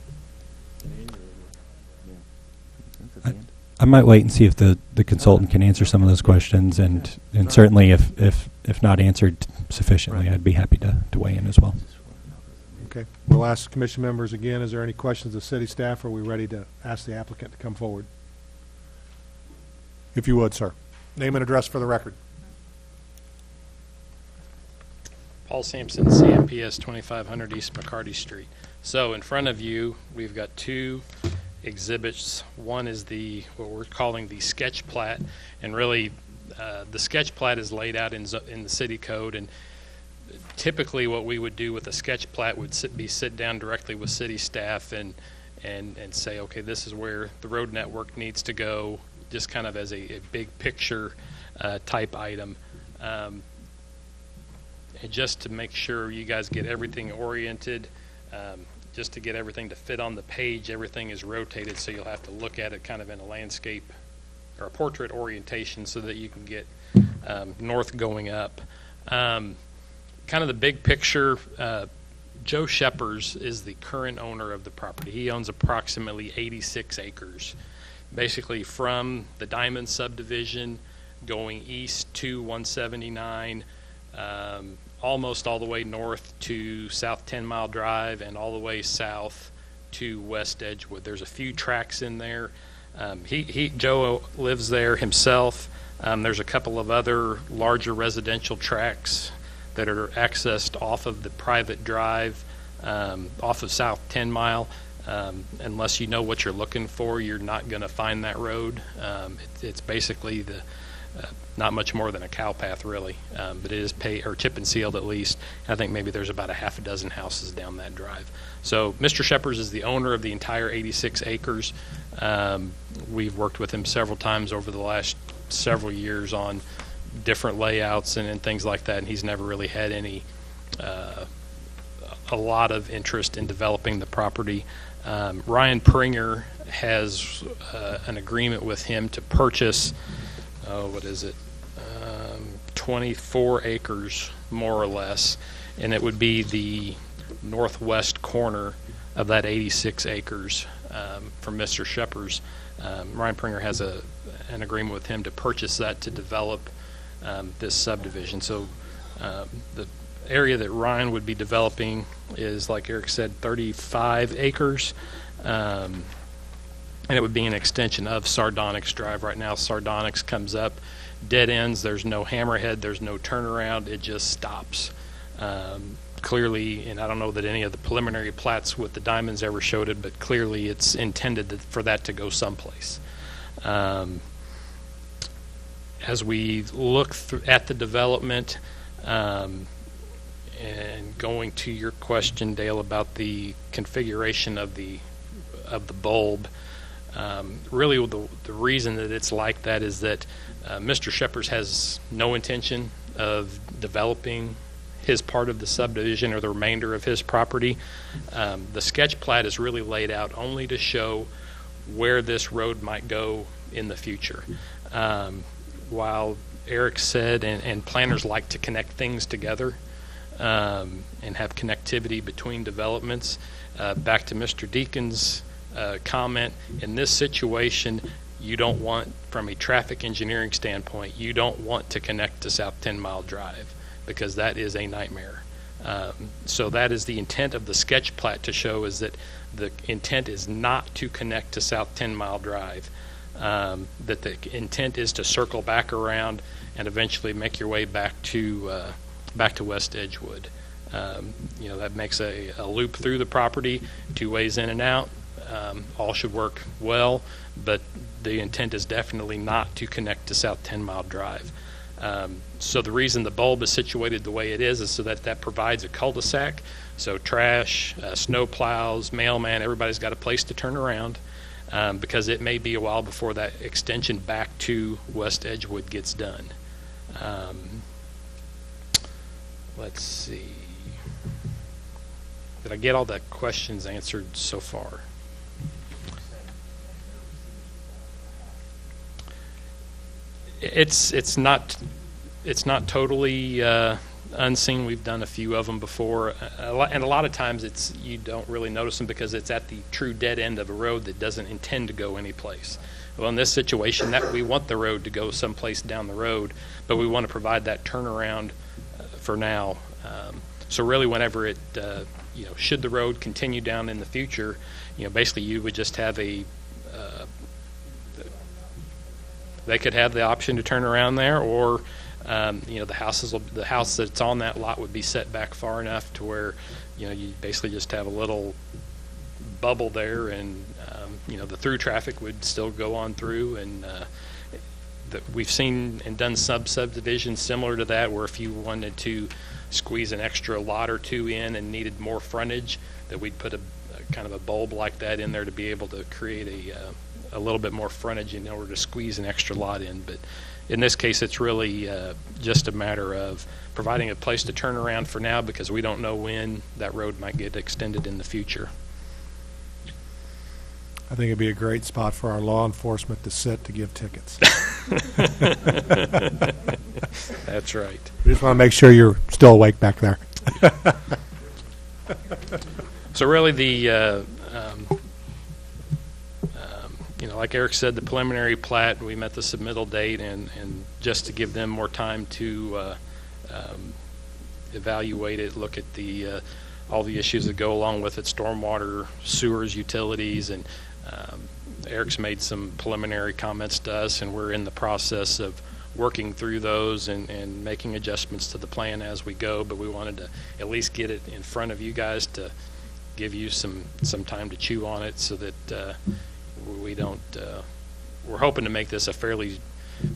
I might wait and see if the consultant can answer some of those questions, and certainly if not answered sufficiently, I'd be happy to weigh in as well. Okay. We'll ask commission members again, is there any questions of city staff, or are we ready to ask the applicant to come forward? If you would, sir. Name and address for the record. Paul Sampson, CMPS 2500 East McCarty Street. So in front of you, we've got two exhibits. One is what we're calling the sketch plat, and really the sketch plat is laid out in the city code, and typically what we would do with a sketch plat would sit down directly with city staff and say, okay, this is where the road network needs to go, just kind of as a big picture type item. And just to make sure you guys get everything oriented, just to get everything to fit on the page, everything is rotated, so you'll have to look at it kind of in a landscape or a portrait orientation so that you can get north going up. Kind of the big picture, Joe Sheppers is the current owner of the property. He owns approximately 86 acres, basically from the Diamond subdivision going east to 179, almost all the way north to South 10 Mile Drive, and all the way south to West Edgewood. There's a few tracks in there. Joe lives there himself. There's a couple of other larger residential tracks that are accessed off of the private drive, off of South 10 Mile. Unless you know what you're looking for, you're not going to find that road. It's basically not much more than a cow path, really, but it is chip and sealed at least. I think maybe there's about a half a dozen houses down that drive. So Mr. Sheppers is the owner of the entire 86 acres. We've worked with him several times over the last several years on different layouts and things like that, and he's never really had a lot of interest in developing the property. Ryan Pringer has an agreement with him to purchase 24 acres more or less, and it would be the northwest corner of that 86 acres from Mr. Sheppers. Ryan Pringer has an agreement with him to purchase that to develop this subdivision. So the area that Ryan would be developing is, like Eric said, 35 acres. And it would be an extension of Sardonyx Drive. Right now, Sardonyx comes up, dead ends. There's no hammerhead. There's no turnaround. It just stops. Clearly, and I don't know that any of the preliminary plats with the diamonds ever showed it, but clearly it's intended for that to go someplace. As we look at the development, and going to your question, Dale, about the configuration of the bulb, really the reason that it's like that is that Mr. Shepherd has no intention of developing his part of the subdivision or the remainder of his property. The sketch plat is really laid out only to show where this road might go in the future. While Eric said, and planners like to connect things together and have connectivity between developments, back to Mr. Deacon's comment, in this situation, you don't want, from a traffic engineering standpoint, you don't want to connect to South 10 Mile Drive, because that is a nightmare. So that is the intent of the sketch plat to show, is that the intent is not to connect to South 10 Mile Drive, that the intent is to circle back around and eventually make your way back to West Edgewood. That makes a loop through the property, 2 ways in and out. All should work well, but the intent is definitely not to connect to South 10 Mile Drive. So the reason the bulb is situated the way it is so that provides a cul-de-sac. So trash, snow plows, mailman, everybody's got a place to turn around, because it may be a while before that extension back to West Edgewood gets done. Let's see. Did I get all the questions answered so far? It's not totally unseen. We've done a few of them before, and a lot of times you don't really notice them because it's at the true dead end of a road that doesn't intend to go anyplace. Well, in this situation, that we want the road to go someplace down the road, but we want to provide that turnaround for now. So really, whenever it should the road continue down in the future, basically you would just have they could have the option to turn around there, or the house that's on that lot would be set back far enough to where you basically just have a little bubble there, and the through traffic would still go on through. And we've seen and done subdivisions similar to that, where if you wanted to squeeze an extra lot or two in and needed more frontage, that we'd put a kind of a bulb like that in there to be able to create a little bit more frontage in order to squeeze an extra lot in. But in this case, it's really just a matter of providing a place to turn around for now, because we don't know when that road might get extended in the future. I think it'd be a great spot for our law enforcement to sit to give tickets. That's right. We just want to make sure you're still awake back there. So really like Eric said, the preliminary plat, we met the submittal date, and just to give them more time to evaluate it, look at all the issues that go along with it, stormwater, sewers, utilities, and Eric's made some preliminary comments to us, and we're in the process of working through those and making adjustments to the plan as we go. But we wanted to at least get it in front of you guys to give you some time to chew on it, so that we don't we're hoping to make this a fairly,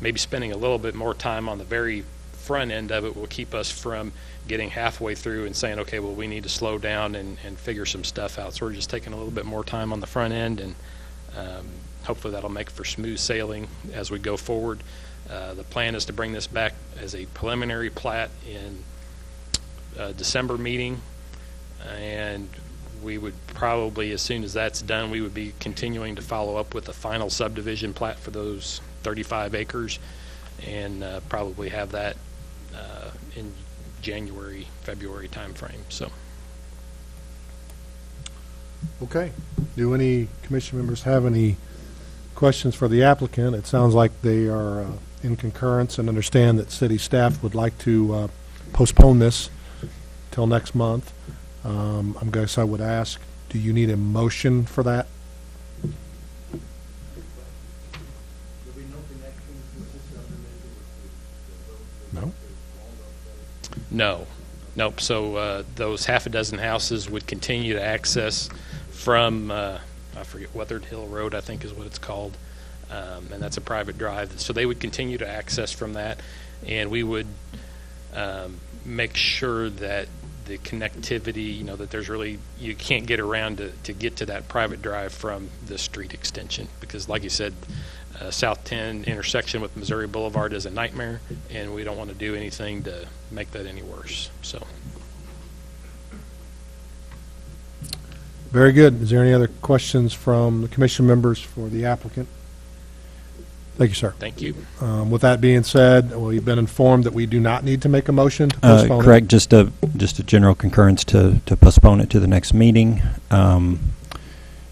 maybe spending a little bit more time on the very front end of it will keep us from getting halfway through and saying, okay, well, we need to slow down and figure some stuff out. So we're just taking a little bit more time on the front end, and hopefully that'll make for smooth sailing as we go forward. The plan is to bring this back as a preliminary plat in December meeting, and we would probably, as soon as that's done, we would be continuing to follow up with the final subdivision plat for those 35 acres, and probably have that in January, February timeframe. So. Okay. Do any commission members have any questions for the applicant? It sounds like they are in concurrence and understand that city staff would like to postpone this till next month. I guess I would ask, do you need a motion for that? No? No. Nope. So those half a dozen houses would continue to access from, I forget, Weathered Hill Road, I think is what it's called, and that's a private drive. So they would continue to access from that, and we would make sure that the connectivity, that there's really, you can't get around to get to that private drive from the street extension, because like you said, South 10 intersection with Missouri Boulevard is a nightmare, and we don't want to do anything to make that any worse. So, Very good. Is there any other questions from the commission members for the applicant? Thank you, sir. thank you. With that being said, we've been informed that we do not need to make a motion to postpone it. Correct. Just a general concurrence to postpone it to the next meeting.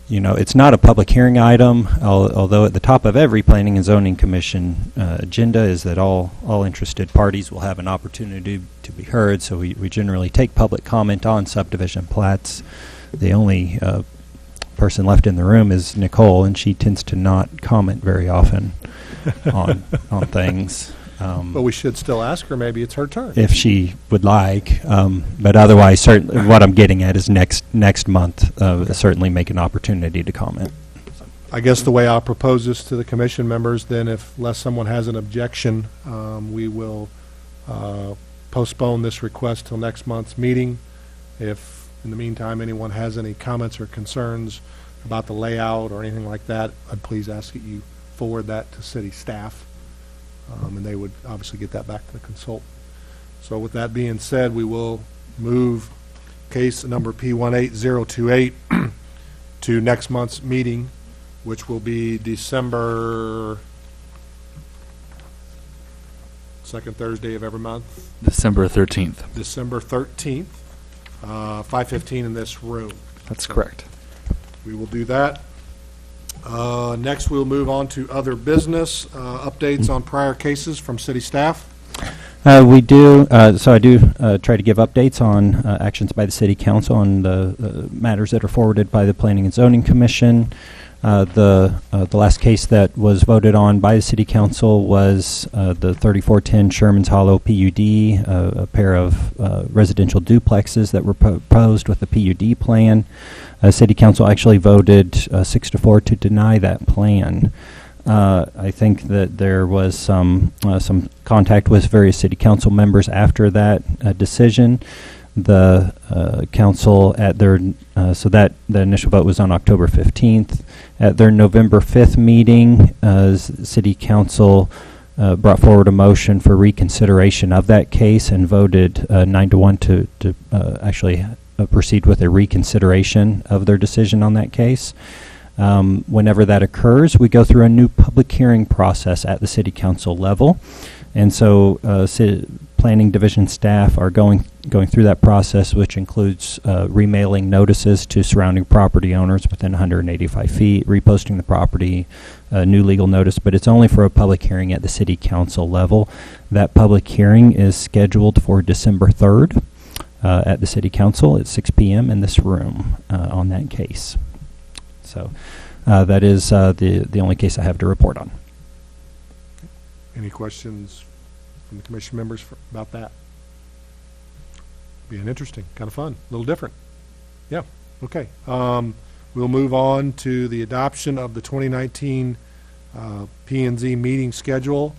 You know, it's not a public hearing item, although at the top of every Planning and Zoning Commission agenda is that all interested parties will have an opportunity to be heard. So we generally take public comment on subdivision plats. The only person left in the room is Nicole, and she tends to not comment very often on things. But we should still ask her. Maybe it's her turn. If she would like. But otherwise, certainly, what I'm getting at is next month, certainly make an opportunity to comment. I guess the way I'll propose this to the commission members, then, unless someone has an objection, we will postpone this request till next month's meeting. If, in the meantime, anyone has any comments or concerns about the layout or anything like that, I'd please ask that you forward that to city staff. And they would obviously get that back to the consultant. So with that being said, we will move case number P18028 to next month's meeting, which will be December, second Thursday of every month. December 13th. December 13th, 5:15 in this room. That's correct. We will do that. Next, we'll move on to other business, updates on prior cases from city staff. We do, so I do try to give updates on actions by the City Council on the matters that are forwarded by the Planning and Zoning Commission. The last case that was voted on by the City Council was the 3410 Sherman's Hollow PUD, a pair of residential duplexes that were proposed with the PUD plan. City Council actually voted 6-4 to deny that plan. I think that there was some contact with various City Council members after that decision. The council at their so that the initial vote was on October 15th. At their November 5th meeting, City Council brought forward a motion for reconsideration of that case and voted 9-1 to actually proceed with a reconsideration of their decision on that case. Whenever that occurs, we go through a new public hearing process at the City Council level, and so Planning Division staff are going through that process, which includes remailing notices to surrounding property owners within 185 feet, reposting the property, new legal notice, but it's only for a public hearing at the City Council level. That public hearing is scheduled for December 3rd at the City Council at 6 p.m. in this room on that case. So that is the only case I have to report on. Any questions from the commission members about that? Being interesting, kind of fun, a little different. Yeah, okay. We'll move on to the adoption of the 2019 P&Z meeting schedule.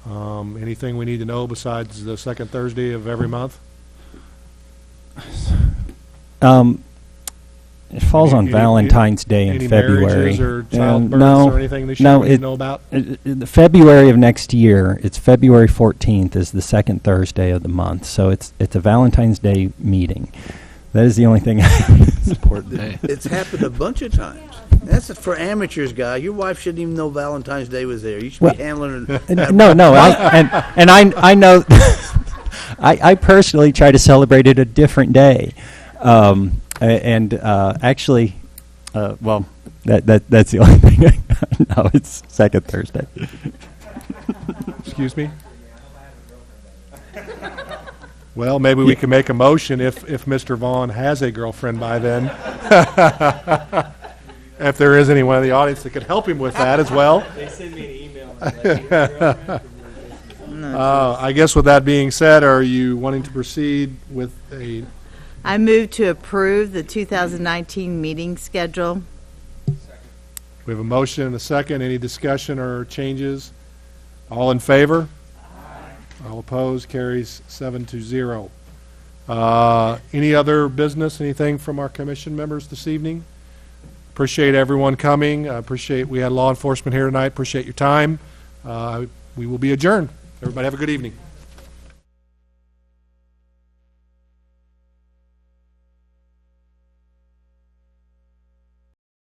Anything we need to know besides the second Thursday of every month? It falls on Valentine's Day in February. Marriages or childbirths or anything that you need to know about? The February of next year, it's February 14th is the second Thursday of the month. So it's a Valentine's Day meeting. That is the only thing I have. Important day. It's happened a bunch of times. That's for amateurs, guy. Your wife shouldn't even know Valentine's Day was there. You should be handling her. No. I know. I personally try to celebrate it a different day. Actually, well, that's the only thing. No, it's second Thursday. Excuse me? Well, maybe we can make a motion if Mr. Vaughn has a girlfriend by then. If there is anyone in the audience that could help him with that as well. They send me an email. I guess with that being said, are you wanting to proceed with a... I move to approve the 2019 meeting schedule. We have a motion and a second. Any discussion or changes? All in favor? Aye. All opposed? Carries 7-0. Any other business? Anything from our commission members this evening? Appreciate everyone coming. Appreciate we had law enforcement here tonight. Appreciate your time. We will be adjourned. Everybody have a good evening.